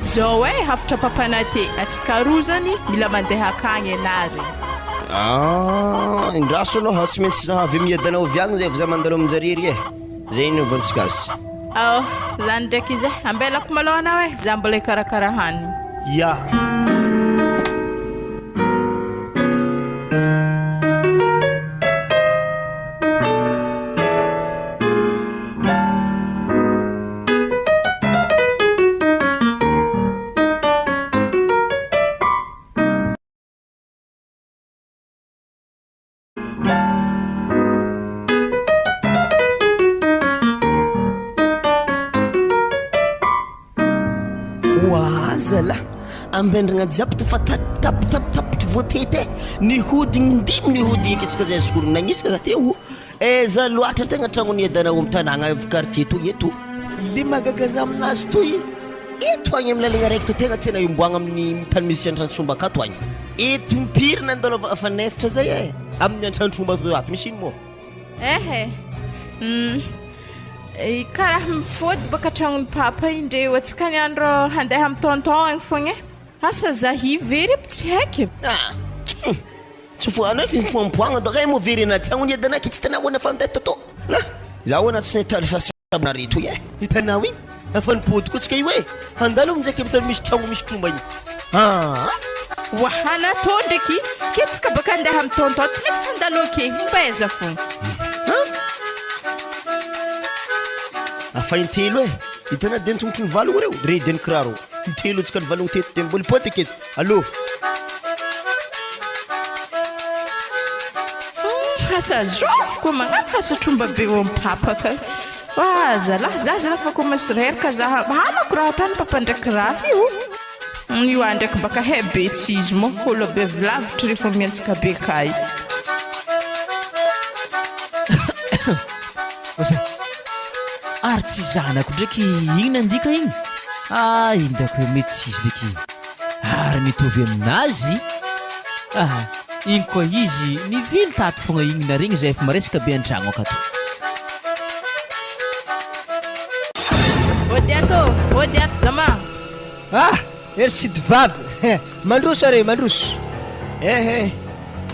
zao hafitra papana te atsika roa zany mila mandeha akagny anary indraso anao tsy maintsy avy miadanao avy agny zay fa za mandalo aminjarery zay ino vantsika azy zany ndraiky izy ambelako malôha anao za mbola ikarakara haniny ya alala ambendragna jiaby to fa tapitapitapitry voatety ny hodigny ndimy ny hodigny atsika zay zokolo nagnisika za teo za loatra tegna tragnony edanao amin'ny tanàgna quartier to eto le magagaza aminazy toy eto agny amin'ny lalagna raiky to tegna tena imboagna amin'ny tany misy Antrantromba akato agny eto impirina andalo fa nefatra zay amin'ny Antrantromba to ato misy ino moa karaha mifody baka tragnony papa indreo atsika ny andro handeha amin'ny tonton agny fogna asa zahi very tsy haiky tsy foana tsy fompoagna donc mo very anaty tragnony edana tsy tanao ana fandeha toto za ona tsy netaly fasabna reto hitanao igny afanipody koa tsika io andalo amin'izay mitany misy tragno misy tromba igny wahana to ndraiky ketsika baka andeha amin'ny tonton tsy maintsy handalo ake mbaiza fogna afaintelo hitana de nitongotry ny valo reo re de ny kiraro nitelo atsika ny valogno teto de mboly poty aketo allô asa zofoko magnano asa tromba be eo amin'ny papa ka zalahy za fa komasy reraka za halako raha tany papa ndraiky raha io andraiky baka hay be tsy izy mo olo be vilavitry rehefa miantsika be kay ary tsy zanako ndraiky igny nandika igny igny dako hoe mety tsy izy ndraiky ary mitovy aminazy igny koa izy nivily tato fogna igny na regny zay efa maresaka be an-tragno akato ody ato zama ery sidy vavy mandroso are mandroso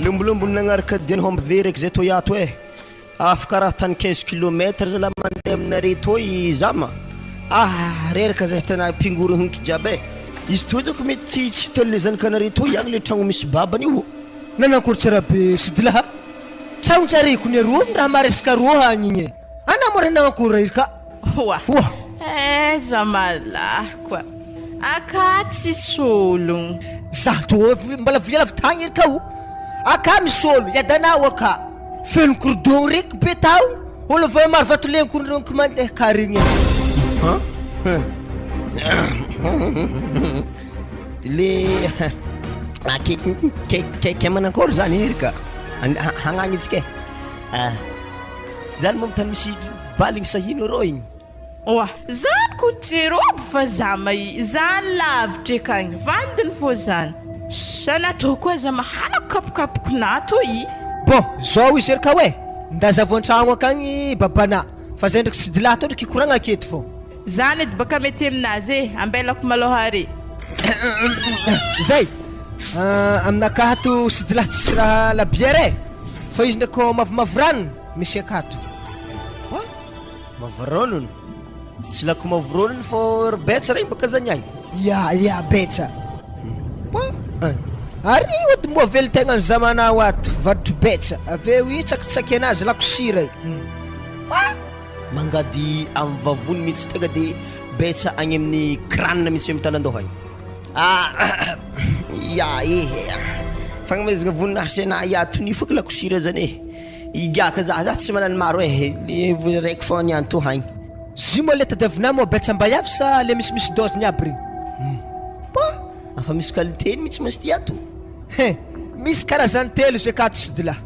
lombolombo nagnaraka diany homby ve raiky zay to iato afaka raha tany 15 kilometre za la mandeha aminare toy zama reraka zay tana pingoro hongotro jiaby izy toy doko mety tsy hitany le zanakanare toy agny le tragno misy babany io nanankory tsara be sidilaha tragno tsareko ny aroa raha maresaka roa agny igny anamora nanankory irka zamalah koa aka tsy sologno za to mbola vialavy tagny irka aka misy olo yadanao aka feno korodon reky be tao olo va maro vatoleny koronronko mandeha karigny le ke manankory zany herika hagnagny itsika zany moa mitany misy baligny sahino ro igny zany ko jeroby fa zama zany lavitra akagny vandiny fô zany sanatao koa za mahalako kapokapoko nato bon zao izy erika ndazavo an-tragno akagny babana fa zay ndraiky sidilahy to ndraiky koragna aketo fô zany edy baka mety aminazy ambelako malohary zay aminakato sidilahy tsisy raha labière fa izy ndraiky mavomavo ranony misy akato mavoronony tsy lako mavoronony fô rbetsa regny baka zany agny ya betsa ary ody moa vely tegnany zamanao ato vaditro betsa aveo i tsakitsaky anazy lako sira mangady amin'ny vavony mihitsy tega de betsa agny amin'ny kranina mihitsy amitalandoha agny fagnamezagna voninahitsy ana tony foky lako sira zany igaka za tsy manany maro le raiky fô niany to hagny zy moa le tadiavina moa betsa mbayavy sa le misimisy doziny aby regny afa misy qualité mihitsy masy ty ato misy karazany telo izy akato sidilahy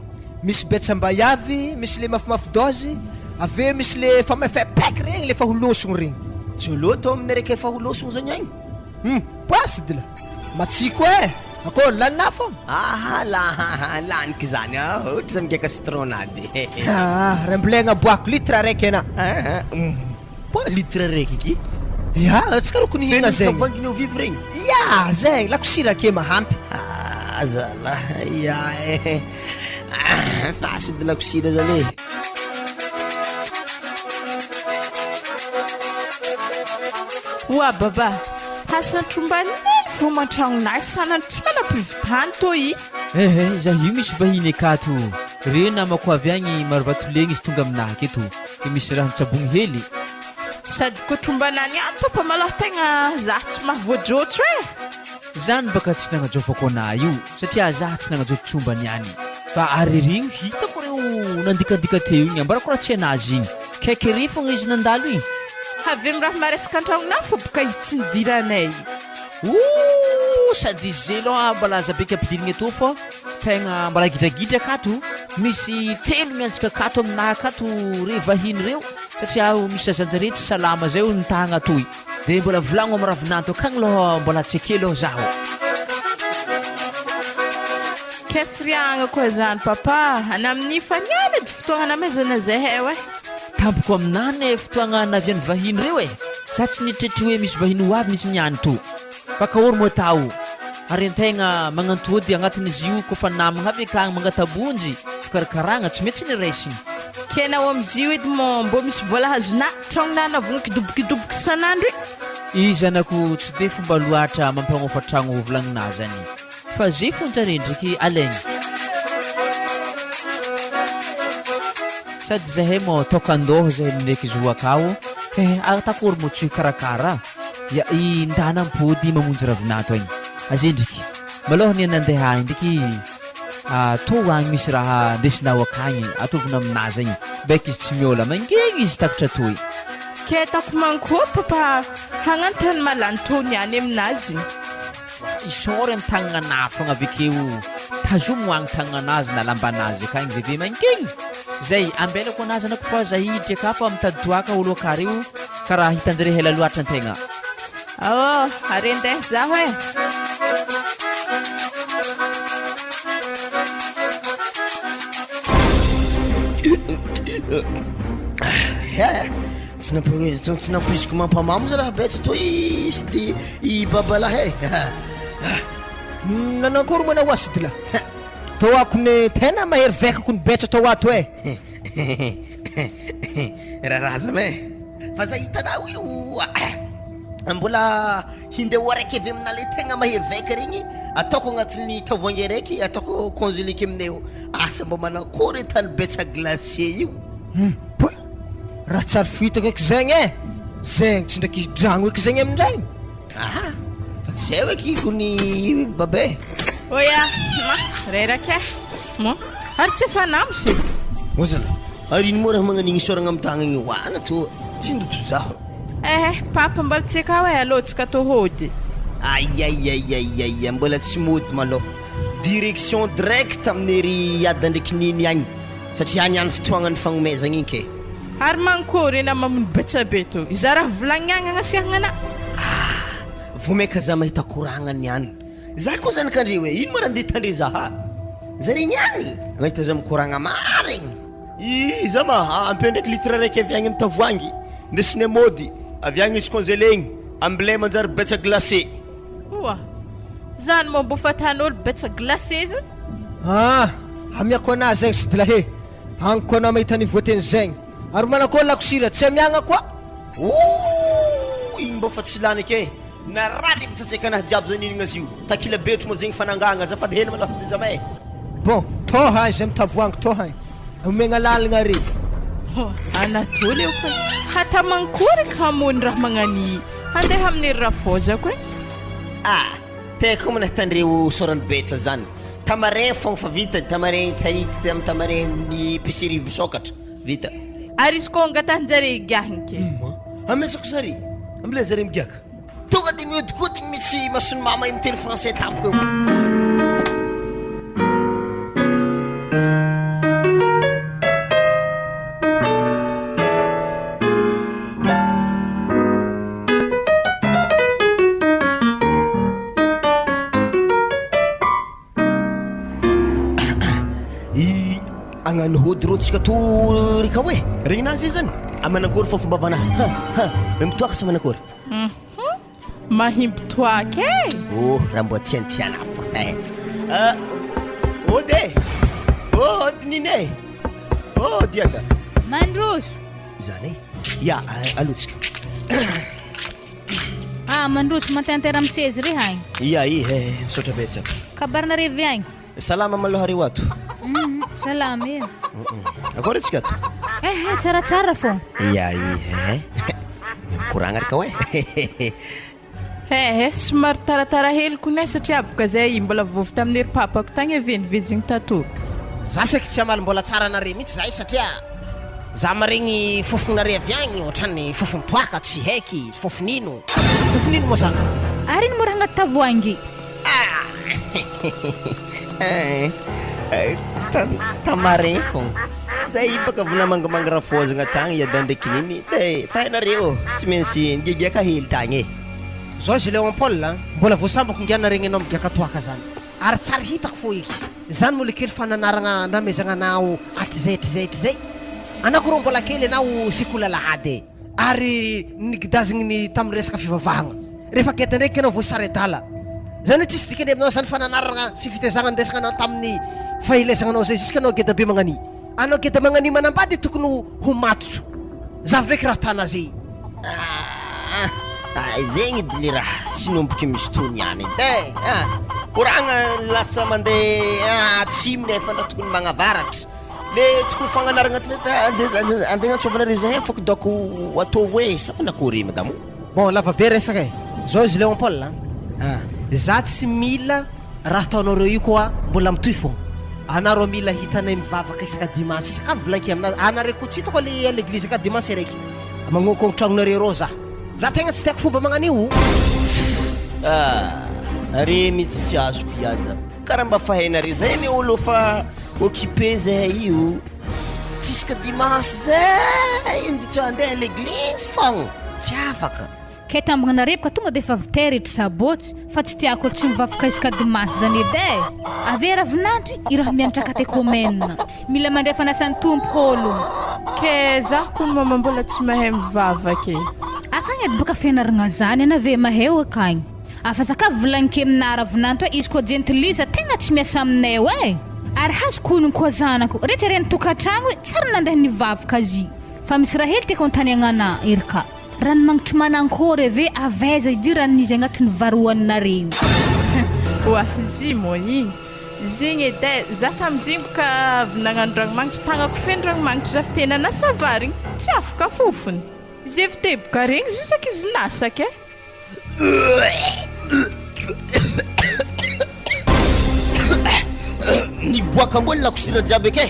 misy betsa mbayavy misy le mafimafy dozy aveo misy le fa mafepaiky regny le fa holosogno regny tsy olo atao amin'ny raiky efa holosogno zany agny sidilahy matsiko akô lanina fô laniky zany ohatra za migaka citronady raha mbolegna boako litre raiky ana litre raiky iky atsika rokony hina zegny vanginao vivy regny zegny lako sira ke mahampy zalahy fasody lako sira zany baba hasantrombaniny fo mantragnonazy sanany tsy manam-pivitany to za io misy vahiny akato re namako avy agny maro vatoleny izy tonga aminahy aketo de misy raha nitsabogny hely sady ko trombanany any papa malaho tegna za tsy mahavoajotso zany baka tsy nagnajovako ana io satria za tsy nagnajotso trombany any fa aryrigno hitako reo nandikadika teo igny ambarako raha tsy anazy igny kaiky fogna izy nandalo igny avy amin'ny raha maresaka an-tragnona fô boka izy tsy nidiranay Sady zelo mbola zabeka ampidirigny eto fô tegna mbola gidragidra akato misy 3 miantsika akato aminahy akato re vahiny reo satria misy azanjare tsy salama zay o nitahagna toy de mbola volagno amin'ny ravinanto akagny loha mbola tsy ake loha zaho kefriagna koa zany papa ana amin'ny faniana dy fotoagna namezana zahay e tampoko aminany fotoagna navian'ny vahiny reo za tsy nitretry hoe misy vahiny ho avy misy niany to baka ory moa tao ary antegna magnantody agnatin'izy io kofa namagna avy akagny mangatabonjy fikarakaragna tsy mety niresiny kenao amizio edy mo mbo misy vola hazona tragnona navogna kidobokidoboky sanandro izanako tsy de fomba loatra mampagnofa tragno volagninazy zany fa zay fonjare ndraiky alaigny sady zahay mo tokandoho zahay ndraiky zo akao atakory mo tsy karakara ya i ndana mpody mamonjy ravinato agny azendriky malohany nandeha ndraiky to agny misy raha ndesinao akagny atovina aminazy agny beka izy tsy miola mangegny izy takatra toy ke tako mankoa papa hagnantany malany tony any aminazy isory amin'ny tagnana fogna avekeo tazomo agny tagnanazy na lambanazy akagny zay ve mangegny zay ambelako anazy anako fa zahidry aka fa mitady toaka olo akareo karaha hitanjare hela loatra antegna are ndeha zaho tsy nampoiziko mampamamo za raha betsa to sady i babalahy nanankory moa na asy dila tô ako ne tena mahery vaikako ny betsa tô ato raha me fa za hitanao io mbola hindeho araiky avy aminale tegna mahery vaika regny ataoko agnatin'ny tavoangy araiky ataoko congeleke aminay asa mba manakory tany betsa glacé io raha tsary fihitako eky zegny zegny tsy ndraiky dragno eky zegny amindragny fa tsy zay eky kony babe oya reraka mo ary tsy fanamo sy ozana ary ino moa raha magnanigny soragna amin'ny tagnagny hoana to tsy ndoto zaho papa mbola tsy ka hoe alotsika tohody aiaiaiaiaia mbola tsy mody malôha direction direct amin'ny ry ada ndraiky niny agny satria any any fotoagnany fagnomezagna igny ke ary mankory ena mamono betsabe to iza raha volagniagna agnasiagnana vomaika za mahita koragnany any za koa zany kandre hoe ino ma raha ndeha tandre zaha zare niany mahita za mikoragna maregny iza ma ampia ndraiky litre raiky avy agny amin'ny tavoangy ndesiny mody avy agny izy congelegny amblay manjary betsa glacé oa zany mo mbo fatan'olo betsa glacé izy amiako anazy zegny sy dilahe agniko anao mahita ny voateny zegny ary manakô lakosira tsy amiagna koa igny mbo fa tsy lany ake na rady mitsatsaika anahy jiaby zany inigna azy io takila betro moa zegny fanangagna zafady hena malafa zamay bon tô hay zay mitavoangy tô hay omegna lalagna re anatoly eo koe hata mankory ka hamony raha magnani handeha amin'ny rafozako teko mana tandreo sorany betsa zany tamarin fogna fa vita tamarin tahita amin'ny tamarin ny épicerie visokatra vita ary izy ko angatanjare giahiny ke amesako zare ambilay zare migiaka tonga de miodikodigny misy masony mama miteny français tampoko agnano hody rô tsika to rika hoe regninazy izy zany amanakory fa fomba vanahy mitoaka sa manakory mahimbo toaka raha mbo tiantiana fa ody ody nine diada mandroso zany ya alotsika mandroso mantantera amsezy re hagny ya misaotra betsaka kabarina revy agny salama maloha reo ato salama akory atsika ato tsaratsara fogna ya mikoragna rika hoe somary taratara heliko ne satria boka zay mbola vovy tamin'ny ry papako tagny avenivezigny tatory za seky tsy amaly mbola tsara nare mihitsy zay satria za maregny fofonare avy agny ohatrany fofony toaka tsy haiky fofonino moa zany Ary ny mora agnaty tavoahangy. Tamarin fogna. Zay baka vona mangamanga rafozagna tagny iada ndraiky niny. Fa ianareo tsy maintsy ngigiaka hely tagny. Zao izy Léon Paul mbola voasambako ngiana regny anao migaka toaka zany. Ary tsara hitako fo iky. Zany mola kely fananaragna namezagna anao hatrizay. Anako ro mbola kely anao sikolalahady. Ary nigidazigny ny tamin'ny resaka fivavahagna. Rehefa geta ndraiky anao voasara adala. Zany tsisy dikany aminao zany fananaragna sy fitezagna ndesagna anao tamin'ny fahilezagnanao zay jusqu'à anao geda be magnani. Anao geda magnani manambady tokony ho matotro. Zavy ndraiky raha tana zay. Zegny le raha sinomboky misy tony any koragna lasa mandeha atsimo nefa na tokony magnavaratra le tokony fagnanaragna andeha antsovana rezay fôko doko atao hoe sapana akory madamo. Bon lava be resaka e. Zao izy Léon Paul za tsy mila raha ataonareo io koa mbola mitoy fô. Anareo mila hitanay mivavaka isaka dimanche isaka volanky amina anareo ko tsy hitako le l'église ka dimanche raiky magnoko tragnonareo rô za tegna tsy tiako fomba magnan'io. Are mitsy tsy azoko iada karaha mba fahainare zay le olo fa occupé zay io tsisaka dimanche zay nditra andeha l'église fogna tsy afaka. Ke tambagna narepaka tonga de efa viteritry sabotsy fa tsy tiako olo tsy mivavaka isaka dimanche zany edy e. Ave ravinandro i raha miantraka te komena mila mandray fanasan'ny tompo olo. Ke zaho koa mama mbola tsy mahay mivavaka e. Akagny edy baka fianaragna zany ana ve mahay akagny. Afa zaka volanike amina ravinandro hoe izy koa gentilisa tegna tsy miasa aminay e. Ary hazoko honony koa zanako rehetra reny tokantragno hoe tsara nandeha nivavaka azy fa misy raha hely tiako antaniagnana erika. Rano magnitry manankory ave avaiza idy ran'izy agnatin'ny varoaninareo. Oa zy mo igny zegny edy za tam'zegny boka nagnano ranomagnitry tagnako feno ranomagnitry za fitena nasavarigny tsy afaka fofony zay fite boka regny zisaky izy nasaka Niboaka mbola lakosira jiaby ake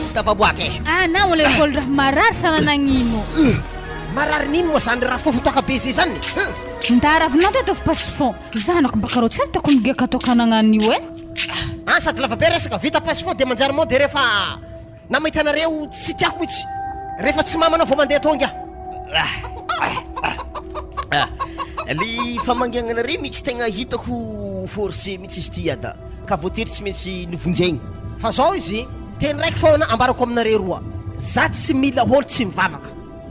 tsy tafaboaka e. Na ole kol raha marary sana nagnino. Marary nino moa zany raha fofotaka be zay zany. Ndaravinandro ataovy passifon zanako baka rô tsy hitako migaka tokananan'io e. Sady lava be resaka vita passifon de manjary mao de rehefa na mahitanareo tsy tiako mihitsy rehefa tsy mamanao vao mandeha tonga. Ny famangiananare mihitsy tegna hitako forcé mihitsy izy ty ada ka voatery tsy maintsy nivonjegny. Fa zao izy teny raiky foana ambarako aminareo roa. Za tsy mila olo tsy mivavaka.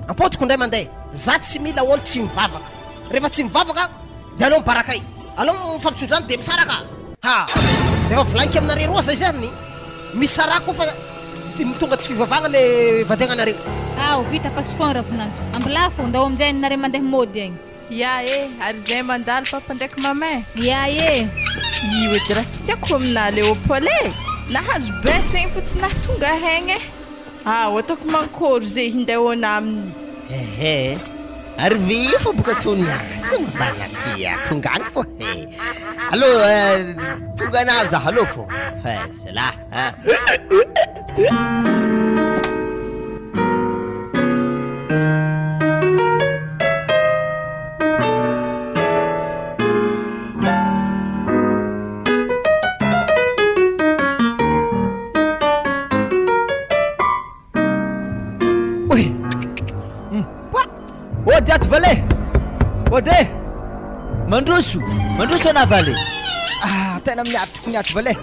Ampotiko ndray mandeha. Za tsy mila olo tsy mivavaka. Rehefa tsy mivavaka de alao mibarakay. Alao mifampitrodrano de misaraka. Rehefa volaniko aminareo roa zay zany misarako fa tonga tsy fivavagna le vadiagnanareo. Vita passifon ravinandro ambilafo ndao aminjay nare mandeha mody agny. Ya ary zay mandalo papa ndraiky mamay. Ya io edy raha tsy tiako amina Léopold nahazo betsy egny fa tsy nahatonga haigny ataoko mankory zay hindehoana aminy. Ary ve fa boka tony tsy mambala tsy tonga agny fô allo tonga anao za allo fô zala Ody ato vale ode Mandroso ana vale. Tena miatroko vale.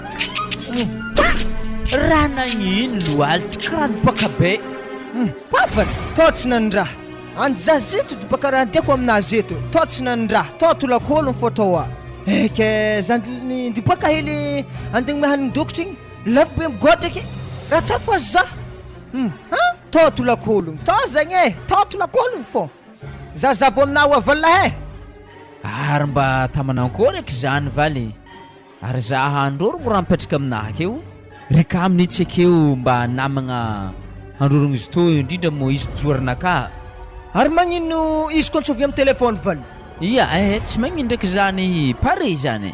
Raha nagnino loalitry karaha nibaka be. Pafana tao tsy nandraha anza zeto de baka raha tiako aminazy eto tao tsy nandraha tao tolakolo ny photo ke zany ndibaka hely andegny mahaniny dokotry igny lafo be migotraky raha tsara fo azy za tao tolakolo tao zagny tao tolakolo fô za vo aminao avala Ary mba tamanankory eky zany valy. Ary zaho androro mo raha mipetraka aminahy akeo rika aminitsy akeo mba namagna androrogno izy to indrindra mo izy joarnaka. Ary magnino izy koa ntsovy amin'ny telefôny valy. Ia tsy magnino ndraiky zany pare zany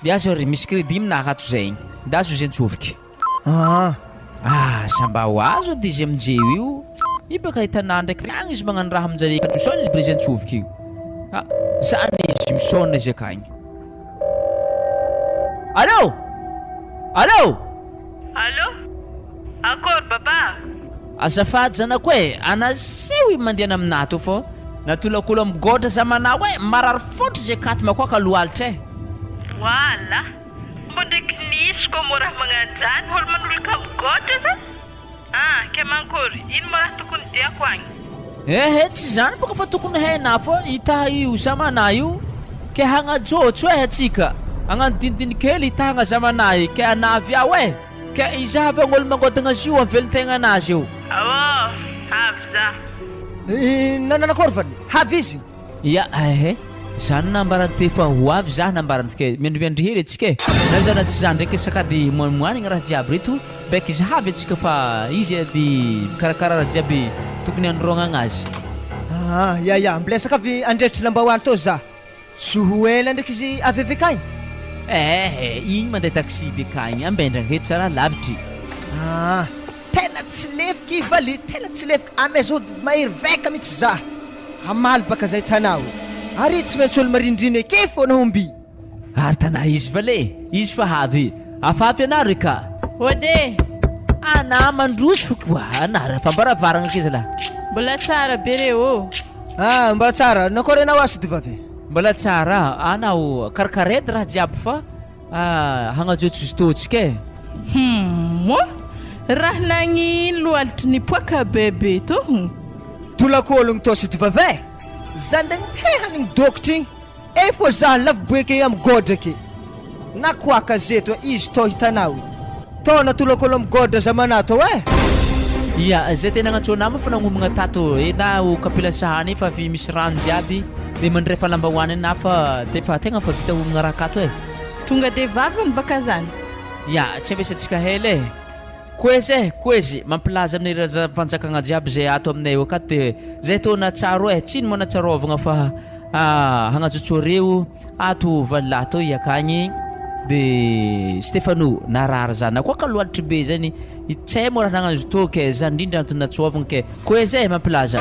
de azo ary misy crédit aminahy ato zay ndazo izy antsoviky. Samba ho azo de izy aminjeo io ibaka hitanà ndraiky agny izy magnano raha aminjare ka sol libre izy antsoviky io. Zany izy misaona izy akagny. Allô? Allô? Allô? Akory baba? Azafady zanako e, anaseho mandeha aminato fô natolakolo migotra zamana hoe marary fotry zay katy makoaka lohalitra e. Wala. Mbo ndraiky nisy koa mo raha magnanjany olo manolaka migotra za? Ke mankory, ino mo raha tokony diako agny? Tsy zany boka fa tokony hainà fô hita io zamana io ke hagnajotso e atsika agnano dinidiny kely hitahagna zamana io ke anavy ao e ke izavy agn'olo mangodagna azy io avelon-tegna anazy io. Havy za. Nananakorvany havy izy Ya zany nambarany te fa ho avy zah nambarany fike miandriandry hery atsika e na zany tsy zany ndraiky sakady moimoanigna raha jiaby reto baiky izy havy atsika fa izy di karakara raha jiaby tokony andrognagna azy. Ya mbilesaka avy andrehitry lambahoany tô za tsy ho ela ndraiky izy avy avekagny. Igny mandeha taxi bekagny ambendragna heto tsara lavitry. Tena tsy lefiky valy tena tsy lefiky amezody mahery vaika mihitsy za amaly baka zay tanao ary tsy maintsy olo marindriny ake foana homby Ary tanà izy vale izy fa havy afafy anaro ka Ode, ana mandroso fokoa anara fa mbaravaragna ake zala mbola tsara be reo. mba tsara nakory anao asy tovavy mbola tsara anao karakaredy raha jiaby fa hagnajotso izy totsika e. Raha nagnino loalitry ny poaka bebe to? tolakologny tô sy tovavy zany da nihehanigny dokotry igny fô za laviboeke amy godra ake na koaka zeto izy tô hitanao tô natolakolo amy godra zamana tô Ya zay tena agnantsonama fa nagnomagna tato na ho kapila sahany fa avy misy rano jiaby de mandrefa lambahoany na fa tefa tegna fa vita homagna raha kato e. Tonga de vaviny baka zany. Ya tsy ambesantsika hely koezy mampilaza amin'ny raha fanjakagna jiaby zay ato aminay eo akato de zay tona tsaro e tsy no manatsarovagna fa hagnajotsôreo ato valahy to iakagny de Stefano narara zany koa ka loalitry be zany itsay mo raha nagnanzo to ke zany indrindra antony natsovagna ke koezy mampilaza.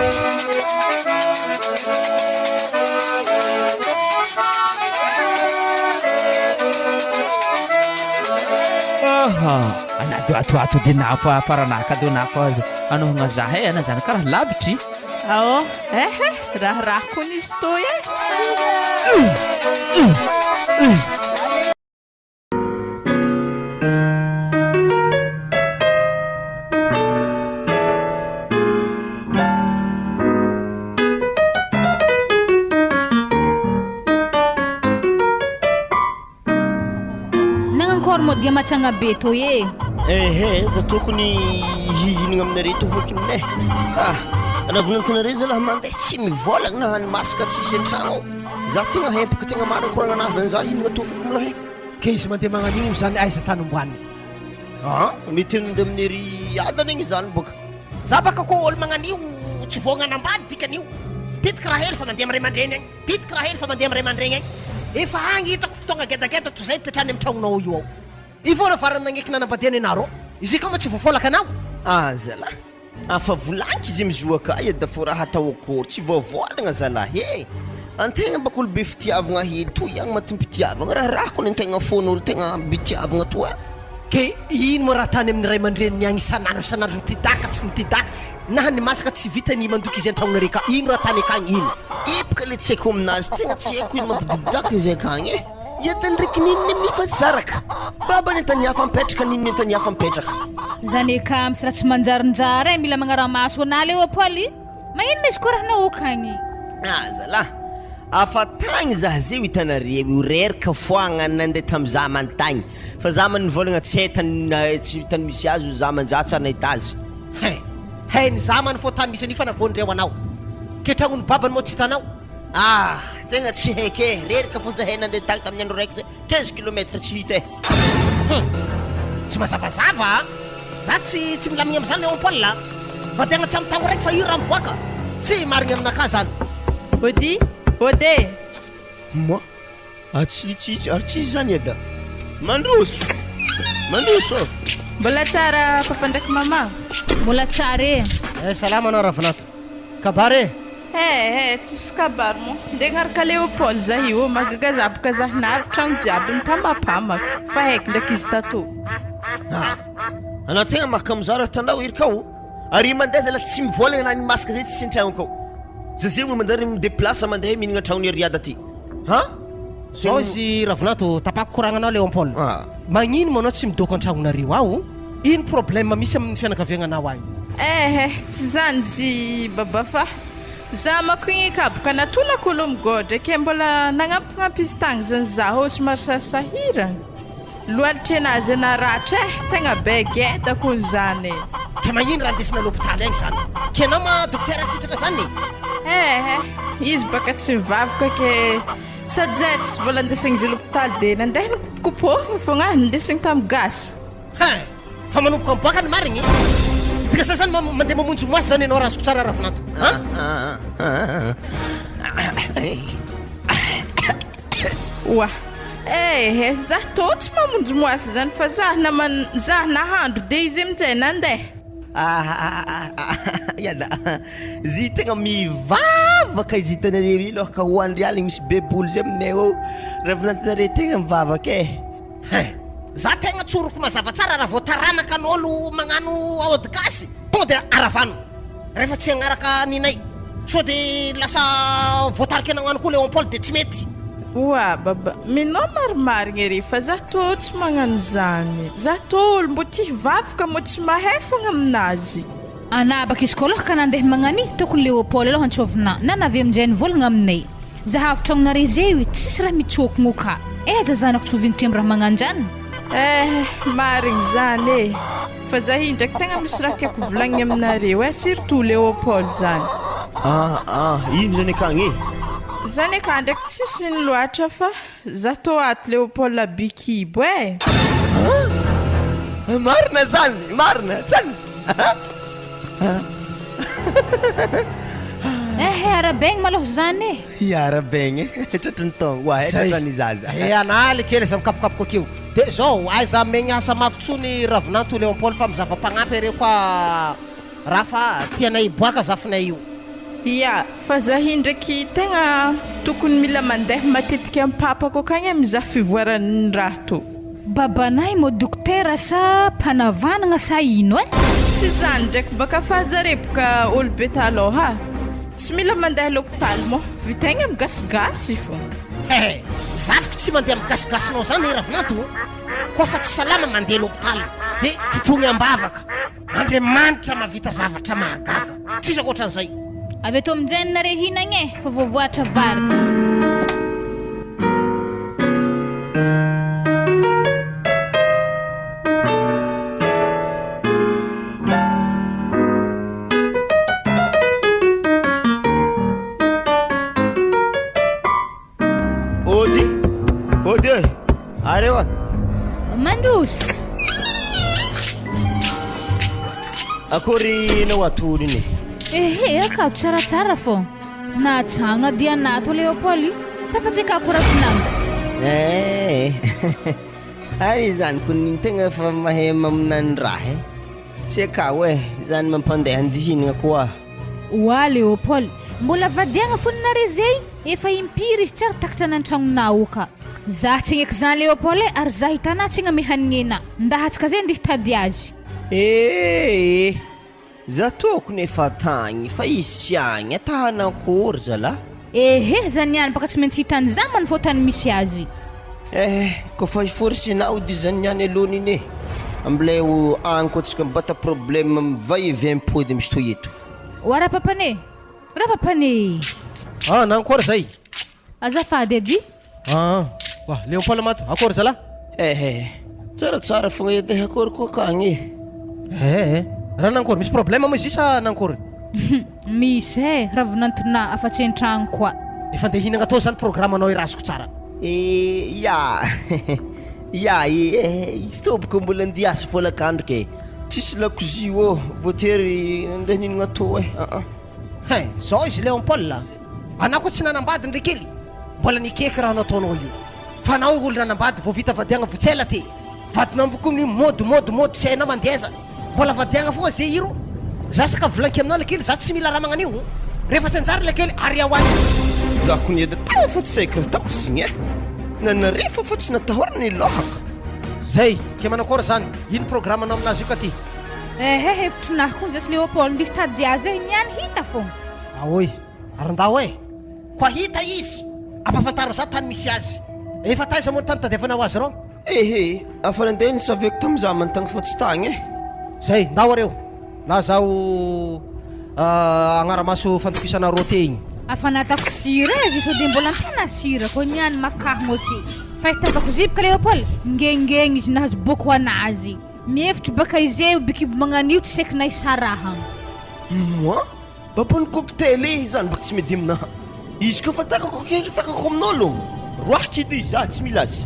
Anado ato de na fa faranaka do na fa anohagna zah ana zany karaha lavitry. Raha koa nisy to Dia matsanga be to za tokony hihinagna aminare tovakinay anavonantinare zalahy mandeha tsy mivolagna na hanimasaka tsisy an-tragno za tegna hempaka tegna marina koragna anazy zany za hinagna tovako milahy ke izy mandeha magnan'io zany aiza tany omboaniny mety amin'de aminery adana igny zany boka za baka koa olo magnan'io tsy voagnanambady dikan'io pitika raha hely fa mandeha amray mandreny agny pitika raha hely fa mandeha amray mandreny agny efa agny hitako fotoagna gedageda toy zay petrany amy tragnonao io ao ivona varany nagneky nanambadiany anaro izy kama tsy voafolaka anao zalahy afa volanky izy mizoaka da fo raha atao akory tsy voavolagna zalahy antegna baka olo be fitiavagna hely to agny matimpitiavagna raha rako ny antegna fon'olo tegna bitiavagna to ke ino mo raha tany amin'ny ray aman-dreniny agny isanandro mitidaka tsy mitidaka na ny masaka tsy vitany mandoky izy an-tragnonare ka ino raha tany akagny ino epaka le tsy haiko aminazy tegna tsy haiko ino mampidididaka izy akagny yada ndraiky ninny mifatsaraka baba ny taniafa mipetraka ninny taniafa mipetraka Zanaka misy raha tsy manjarinjary mila magnaramaso anale o poly magnino misy koa raha naokagny zalahy afa tagny zah zay hitanareo reraka foagna nandeha tam'za mantagny fa za man nivolagna tsy tany misy azy za manjatsy nahita azy hay ny zamany fô tany misy anifa navonireo anao ke tragnony babany moa tsy hitanao tegna tsy haike reraka fô zahay nandeha tagny tamin'ny andro raiky zay 15 kilometre tsy hita tsy mazavazava za tsy milamigny am'zany le ampola fa tegna tsy am'tagno raiky fa io raha miboaka tsy marigny aminaka zany Ode moi tsy ary tsy zany eda mandroso mbola tsara papa ndraiky mama mbola tsara salama anao ravinato kabare tsisy kabary mo nde ngaraka Léopold zah io magagazabaka zah navy tragno jiaby mipampapamaka fa haiko ndraiky izy tato anao tegna maka amizao raha tandao iry kao ary mandeha zala tsy mivolagna na ny masaka zay tsy antragno kao zazay mo mandeha mideplace mandeha mihinagna tragnony riada ty zao izy ravinato tapako koragnanao Léopold magnino moa anao tsy midoko an-tragnonareo ao ino problème misy amin'ny fianakaviagnanao agny tsy zany zy baba fa za mako igny kaboka natolako olo migodra ke mbola nagnampignampy izy tagny zany zaho somary sarisahirana loalitry anazy anaratra tegna begeda ko zany ke magnino raha ndesina l'hôpital agny zany ke anao ma dokotera sitraka zany izy baka tsy mivavaka ke sady zay tsisy vola ndesagny izy l'hôpital de nandeha nikopokopohigny fogna ndesagny tamin'ny Gasy fa manomboka miboaka ny marigny tika sasany mandeha mamonjy moasy zany ianao razoko tsara ravinato oa zah tô tsy mamonjy moasy zany fa zah nahandro de izy aminjay nandeha yada zy tegna mivavaka izy hitanareo io lohaka hoandry aligny misy beboly zay aminay ao ravinatinare tegna mivavaka za tegna tsoroko mazava tsara raha voataranaka an'olo magnano aody Gasy to de aravano rehefa tsy agnaraka ninay so de lasa voatarika nagnano koa Léopold de tsy mety oa baba minao marimarigny ery fa zah tô tsy magnano zany zah tô olo mbo tia vavaka mo tsy mahay fogna aminazy anabaka izy koa lohaka nandeha magnany tokony Léopold aloha antsovina na navy aminjay nivolagna aminay zahavitranonare zay tsisy raha mitsokogno ka aiza zanako tsovignitry amin'ny raha magnanjany marigny zany fa zah io ndraiky tegna misy raha tiako volagniny aminareo surtout Léopold zany ino zany akagny zany aka ndraiky tsisy ny loatra fa zah tô ato Léopold bikibo marina zany marina zany arabegny maloha zany arabegny tratrany tongo tratrany zaza analy kely za mikapokapoka akeo de zao aiza megny asa mafitsony ravinato Léopold fa mizava-pagnampy areo koa raha fa tianay boaka zafinay io fa zah io ndraiky tegna tokony mila mandeha matetika amin'ny papako akagny mizaha fivoaran'ny raha to babanay mo dokotera sa mpanavana sa ino tsy zany ndraiky baka fa zare boka olo be taloha tsy mila mandeha l'hôpital mo vitegna migasygasy fo zafiko tsy mandeha migasygasinao zany ravinato koa fa tsy salama mandeha l'hôpital de trotrogny ambavaka Andriamanitra mavita zavatra mahagaga tsisy akoatran'izay avy ato aminjay nare hinagny fa voavoatra vary ody arewa mandroso akory nawatulini akato tsaratsara fô na tragna dia nato Léopold safa tsy ka korafinango ary zany kony tegna fa mahay maminany raha tsy ka zany mampandeha andihinagna koa oa Léopold mbola vadiagna foninare zay efa impiry izy tsara takatra nantragnonao ka za tsy agneky zany Léopold ary za hitanà tsy agna mehaninena ndahatsika zay ndeha hitady azy za tokony efa tagny fa izy sy agny atahanankory zala zany niany baka tsy maintsy hitany za manifotany misy azy kofa iforsenao dy zany niany alohany iny ambilay agny koa tsika mibata problème va-et-vient mpody misy to eto oa rapapane nankôry zay azafady edy Léopold mato akory zala tsaratsara fogna edy akory koa kagny raha nankôry misy problème mo izy sa nankôry misy ravinantona afa-tsy an-tragno koa efa ndeha hinagna atao zany programme anao irazoko tsara izy tô boka mbola andiasa volakandro ke tsisy lakozy voatery andeha ninagna atao zao izy Léopold anao koa tsy nanambady ndraiky kely mbola nikeky raha nataonao io fa anao olo nanambady vao vita vadiagna votsela ty vadinao mbokony mody sy hainao mandeza mbola vadiagna fogna zay iro za saka volanky aminao lekely za tsy mila raha magnanio rehefa sanjary le kely ary ao any zako ny eda tena fa tsy saiko raha taoko zigny nanarefa fa tsy natahorana ny lohaka zay ke manakôra zany ino programanao aminazy io ka ty hevitry nahy koa zasy Léopold ndy hitady azy e niany hita fogna aoy arandao e koa hita izy ampafantaro za tany misy azy efa taiza moa tany tadiafanao azy rao ehe afa nandeha ny saveko tamin'iza manontagna fa tsy tagny zay ndao areo la zaho agnaramaso fandokisana rote igny afa natako sira izy sao de mbola ampiana sira koa niany makahy moke fa hitavako zibika Léopold ngengeny izy nahazo boko anazy mihevitry baka izy eo bikibo magnanio tsy saiky naisarahagna moi babany cocktail zany baka tsy medy aminaha izy koa fa takako amin'olo roahitra edy izy tsy mila azy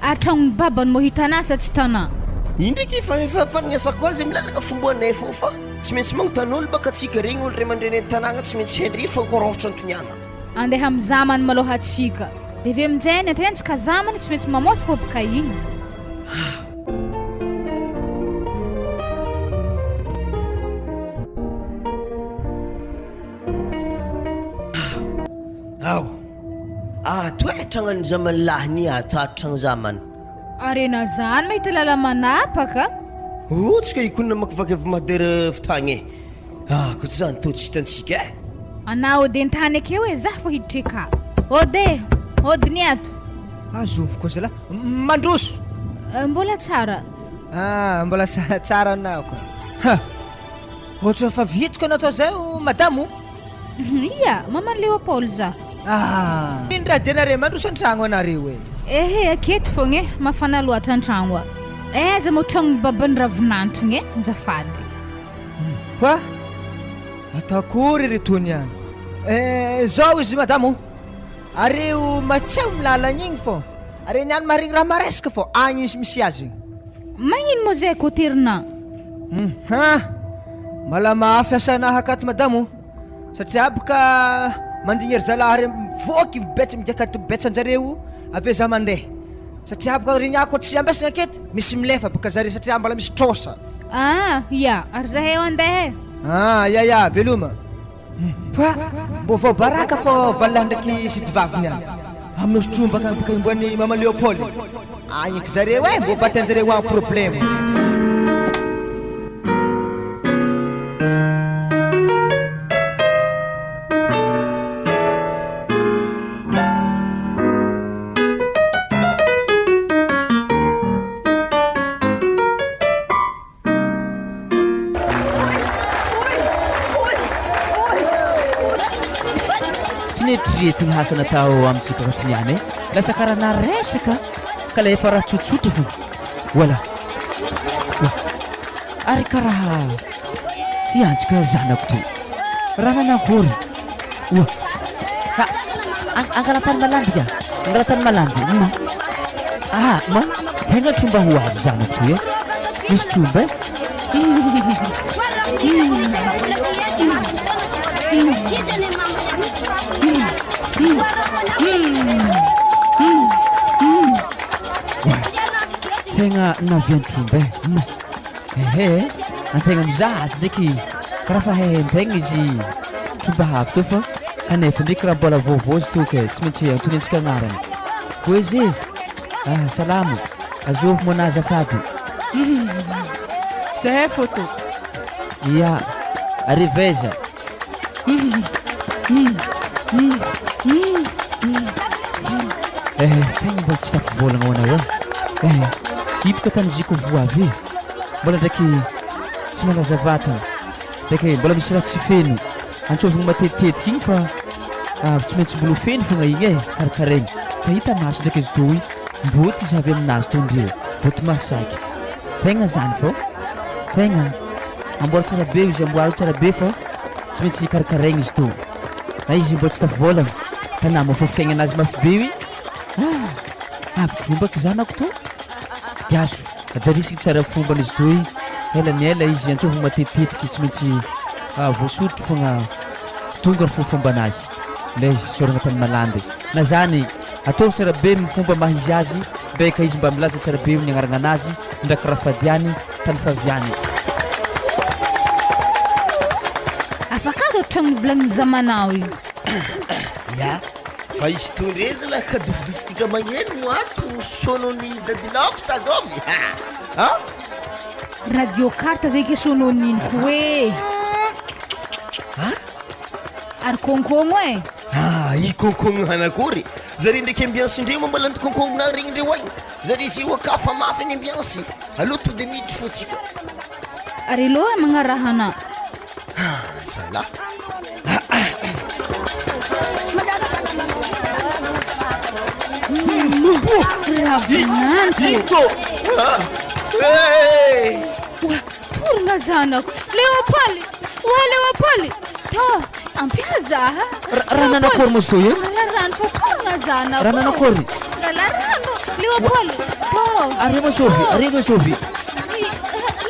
atragnony babany mo hitanasa tsy tana indraiky fa faniasako azy milalaka fomba anefa fa tsy maintsy magnotan'olo baka atsika regny olo ray mandreny tanàgna tsy maintsy hendry fa korahitra antoniana andeha amin'ny zamany maloha atsika de ve aminjay ny antentsika zamany tsy maintsy mamotsy fô baka igny toetragna ny zamany lahy ny atoatragna zamany arena zany mahita lala manapaka tsika ikonina makivaky avy madera fitagny ko tsy zany to tsy hitantsika anao de ntany akeo e zah fo hiditreka ody ny ato azovy koa zala mandroso mbola tsara mbola tsara anao ka ohatra fa vitiko anao atao zay madamo ia mamany Léopold za iny raha denare mandroso an-tragno anareo ehe aketo fogna e mafana loatra an-tragno aiza mo tragno babany ravinantogna e zafady koa ataokory retony any zao izy madamo areo matsiao milalagna igny fô are niany marigny raha maresaka fô agny izy misy azy magnino mo zay koterina mala mahafiasanahy akato madamo satria baka mandigny ery zalahy voky mibetsaka betsanjareo aveo za mandeha satria baka regnako tsy ambesagna aketo misy milefa baka zare satria mbola misy trosa ia ary zahay andeha ya veloma mbô vao baraka fô valahy ndraiky sitivaviny any amin'ny osotrombaka baka imboan'ny mama Léopold agniky zareo mbô batanjareo agny problème tretiny hasa natao amintsika katoniany e lasa karaha naresaka ka la efa raha tsotsotra fo voilà ary karaha iantsika zanako to raha nanankory angalatany malandy ka angalatany malandy ma tegna tromba ho avy zanako to e misy tromba tegna naviany tromba antegna mizaha azy ndraiky karaha fa haintegna izy tromba havy to fa anefa ndraiky raha mbola vaovao izy to ke tsy maintsy antony antsika agnarany koa izy salamo azovy mo anazy afady zahay photo ia ariveza tegna mbola tsy tafivolagna ho anao ibaka tany ziko voavy mbola ndraiky tsy malaza vatagna ndraiky mbola misy raha tsy feno antsovigna matetitetika igny fa tsy maintsy mbola feno fogna igny karakaregny fa hita maso ndraiky izy to mboty izy avy aminazy to ndreo mboty masaky tegna zany fô tegna ambola tsara be izy amboary tsara be fa tsy maintsy karakaregny izy to na izy mbola tsy tafivolagna tanà mafofokegna anazy mafy be io avy drombaka zanako to gaso ajarisika tsara fomban'izy to elany ela izy antsovigna matetitetiky tsy maintsy voasotro fogna tonga ny fomba anazy le soragna tany malandy na zany ataovy tsara be mifomba maha izy azy beka izy mba milaza tsara be ny agnaragna anazy ndraiky raha fadiany tany faviany tragno volagny zamanao io. Ya fa izy tondreza la ka dofodofokotra magneno ato sonony dadinao sa zovy Radio carte zay ke sononiniko hoe ary konkogno e i konkogno hanakory zare ndraiky ambiance indreo mambala ny konkogno regny indreo agny zare sy hoakafa mafy ny ambiance aloha to de miditry fotsika ary loha magnarahana zala ravinanto porona zanako leopaly leopaly to ampiazaha raha nanakory mozy to e galarano fa porona zanako raha nanakory galarano leopaly to aremo sovy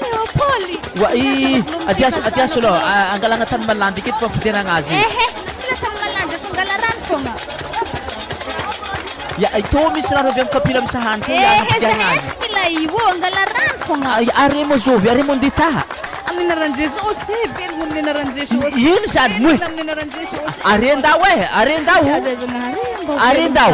leopaly wa i adiaso lo angalagna tany malandy aketo fampidiragna azy sila tany malandy fa galarano fogna ya to misy raha avy amin'ny kapila misahany to hampidiragna azy mila io galarano fogna aremo sovy aremo nditaha amin'ny anaran'i Jesosy velogno amin'ny anaran'i Jesosy ino zany moe amin'ny anaran'i Jesosy arendao arendao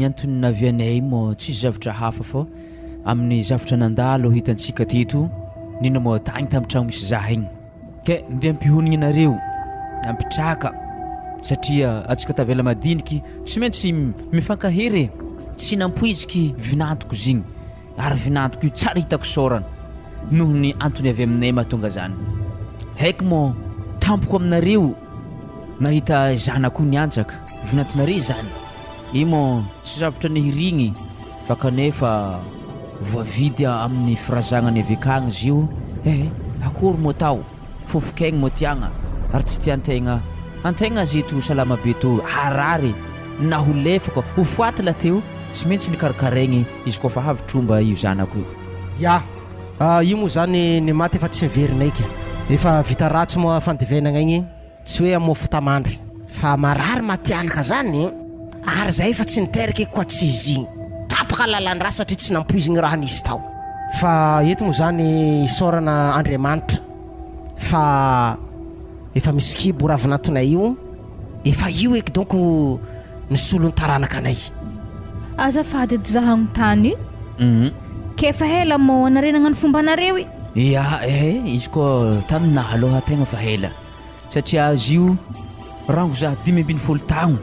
antony navianay mo tsisy zavatra hafa fô amin'ny zavatra nandalo hitantsika teto nino mo tagny tamin'ny tragno misy zaha igny ke ndeha ampihonigny anareo ampitraka satria atsika tavela madiniky tsy maintsy mifankahery tsy nampoiziky vinantoko zigny ary vinantoko io tsara hitako sorana noho ny antony avy aminay mahatonga zany haiko mo tampoko aminareo nahita zanako nianjaka vinantonareo zany imo tsy zavatra nihirigny fa kanefa voavidy amin'ny firazagnany avekagny izy io akory mo tao fofokegny mo tiagna ary tsy tiantegna antegna zeto salama be to harary na ho lefaka ho foatila teo tsy maintsy nikarakaregny izy koa fa havitromba io zanako ya io moa zany ny maty efa tsy miverinaiky efa vita ratsy moa fandivenagna igny tsy hoe amofo tamandry fa marary matianaka zany ary zay fa tsy niteraka koa tsy izy igny tapaka lalandra satria tsy nampoizigny raha nisy tao fa eto moa zany sorana Andriamanitra fa efa misy kibo ravinantonay io efa io eky donc nisolo ny taranakanay azafady edy zahagno tany ke fa hela mo anarenagna ny fomba anareo ya izy koa taminaha aloha tegna fa hela satria azy io rango za 5 tagno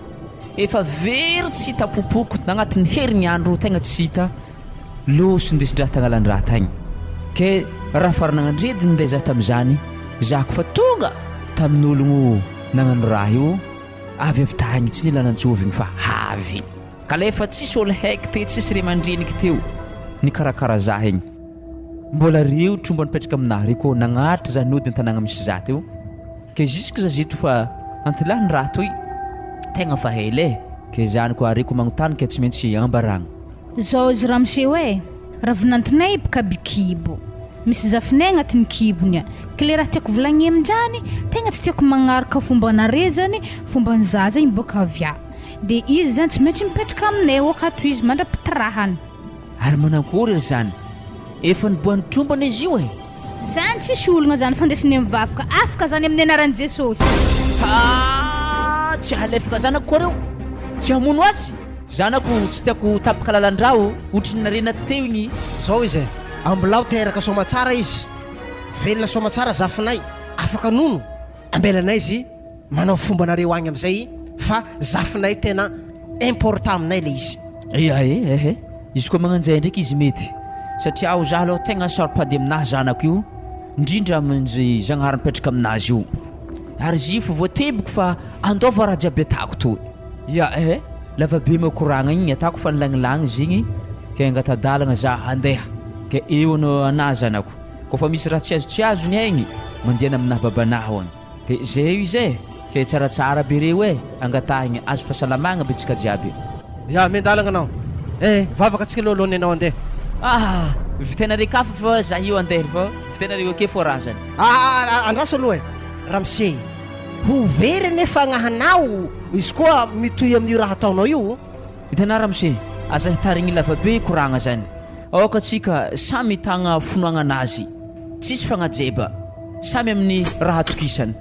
efa very tsy hita popoko nagnatin'ny herignandro tegna tsy hita loso ndesindraha tagnalandraha tagny ke raha faranagnandredy nday za tam'izany zako fa tonga tamin'ologno nagnano raha io avy avy tagny tsy nilanantsovigny fa havy ka le efa tsisy olo haiky te tsisy ray mandreniky teo ny karakara zaha igny mbola reo tromba nipetraka aminahy reo koa nagnaritra za nody an-tanagna misy za teo ke jusque za zeto fa antilahiny raha toy tegna fa hela ke zany koa reko magnontany ke tsy maintsy ambaragna zao izy raha miseho ravinantonay baka bikibo misy zafinay agnatin'ny kibony ke le raha tiako volagny amin'izany tegna tsy tiako magnaraka fomba narezany fomba ny zaza igny boka avia de izy zany tsy maintsy mipetraka aminay okato izy mandra-pitirahany ary manankory zany efa niboan'ny trombana izy io zany tsisy ologna zany fandesiny mivavaka afaka zany amin'ny anaran'i Jesosy tsy halefaka zanako koa reo tsy hamono azy zanako tsy tiako tapaka lalandrao otriny narena teo igny zao izy ambilao teraka soma tsara izy velona soma tsara zafinay afaka nono ambelanay izy manao fomba nareo agny am'izay fa zafinay tena important aminay le izy izy koa magnanjay ndraiky izy mety satria aho za aloha tegna saripady aminazy zanako io indrindra amin'izay zagnahary mipetraka aminazy io ary izy fa voateboko fa andova raha jiaby atako to lava be makoragna igny atako fa nilagnilagny izy igny ke angatadalagna za andeha ke eo no anahy zanako koa fa misy raha tsy azony aigny mandiana aminahy babanahy agny ke zay izy ke tsaratsara be reo angatahigny azo fahasalamagna betsika jiaby mendalagna anao vavaka atsika aloha anao andeha. Vitenareo kafa fa za io andeha fa vitenareo ake forazany. Andraso aloha ramose ho very nefa agnahanao izy koa mitoy amin'io raha ataonao io. Hitanao ramose, aza hitarigny lavabe koragna zany. Aoka atsika samy hitagna finoagna anazy, tsisy fagnajeba, samy amin'ny raha tokisany.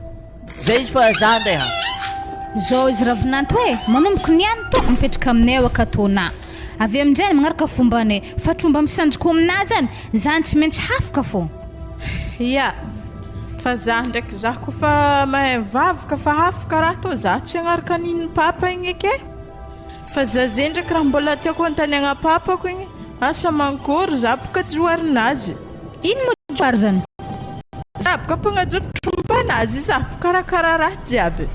Zay izy fa za andeha. Zao izy ravinanto manomboka niany to mipetraka aminay ao akatona. Avy amin'izay magnaraka fombany fatromba misanjiko aminazy zany, zany tsy maintsy hafaka fô. Ya, fa za ndraiky za kofa mahay mivavaka fa hafaka raha to za tsy agnaraka niny papa igny ake. Fa za zay ndraiky raha mbola tiako antaniagna papako igny, asa mankory za boka joarinazy. Ino mo joary zany? Za boka mpagnajo trompanazy za karakara raha jiaby.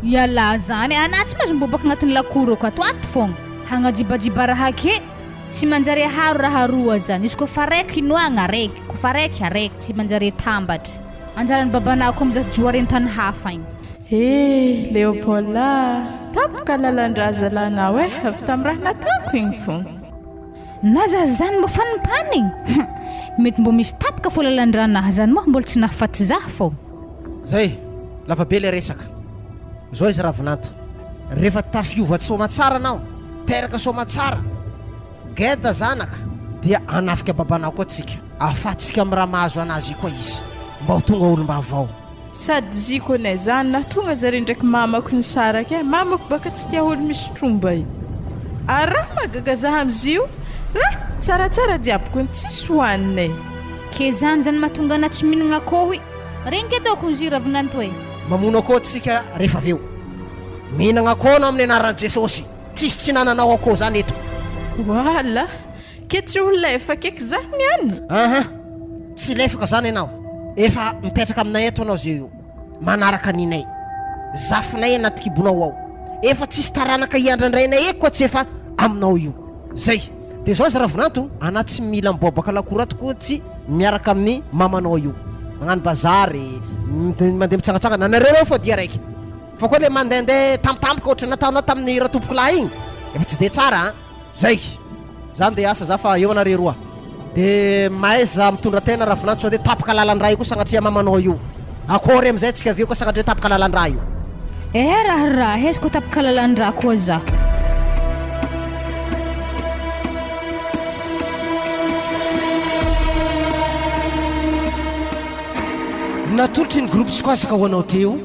Yala zany ana tsy maintsy mibobaka agnatin'ny lakoro ako ato ato fogna. Hagnajibajiba raha ake tsy manjary haro raha roa zany. Izy kofa raiky inoagna raiky, kofa raiky tsy manjary tambatra. Anjarany babanako amizay joareny tany hafa igny. Leopolda, tapaka lalandraza lanao avy tamin'ny raha nataoko igny fogna. Naza zany mbo fanimpanigny. Mety mbo misy tapaka fô lalandranahy zany moa mbola tsy nahafaty za fô. Zay, lavabe le resaka. Zao izy ravinanto. Rehefa tafiova soma tsara anao, teraka soma tsara, geda zanaka, dia anafika babanao koa tsika. Afatsika amin'ny raha mahazo anazy koa izy. Mba ho tonga olom-bavao. Sady ziko anay zany na tonga zare ndraiky mamako ny saraka mamako baka tsy tia olo misy tromba io. Raha magaga za amizio, raha tsaratsara jiaboko ny tsisy hoaninay. Ke zany mahatonga na tsy mihinagna akoho. Rengy ataoko ny ravinanto mamono akoho tsika rehefa aveo. Mihinagna akoho na amin'ny anaran'i Jesosy. Tsisy tsy nananao akoho zany eto. Wala, ke tsy ho lefa keky zany ihany. Tsy lefaka zany ianao. Efa mipetraka aminay eto anao zio io. Manaraka ninay. Zafinay anaty kibonao ao. Efa tsisy taranaka iandrandrainay eky koa tsy efa aminao io. Zay. De zao izy ravinanto, ana tsy mila mibobaka lakoro tokoa tsy miaraka amin'ny mamanao io. Magnano bazary, mandeha mitsangatsangana nareo fô dia raiky. Fa koa le mandehandeha tampotampoka ohatry nataonao tamin'ny raha tompoko lahy igny, efa tsy de tsara. Zay. Za andeha asa za fa eo anareo roa. De maaiza mitondra tena ravinanto sao de tapaka lalandra io koa sagnatria mamanao io. Akory amizay tsika aveo koa sagnatria tapaka lalandra io. Raha hez koa tapaka lalandra koa za. Natolotry ny groupe tsy koazaka ho anao teo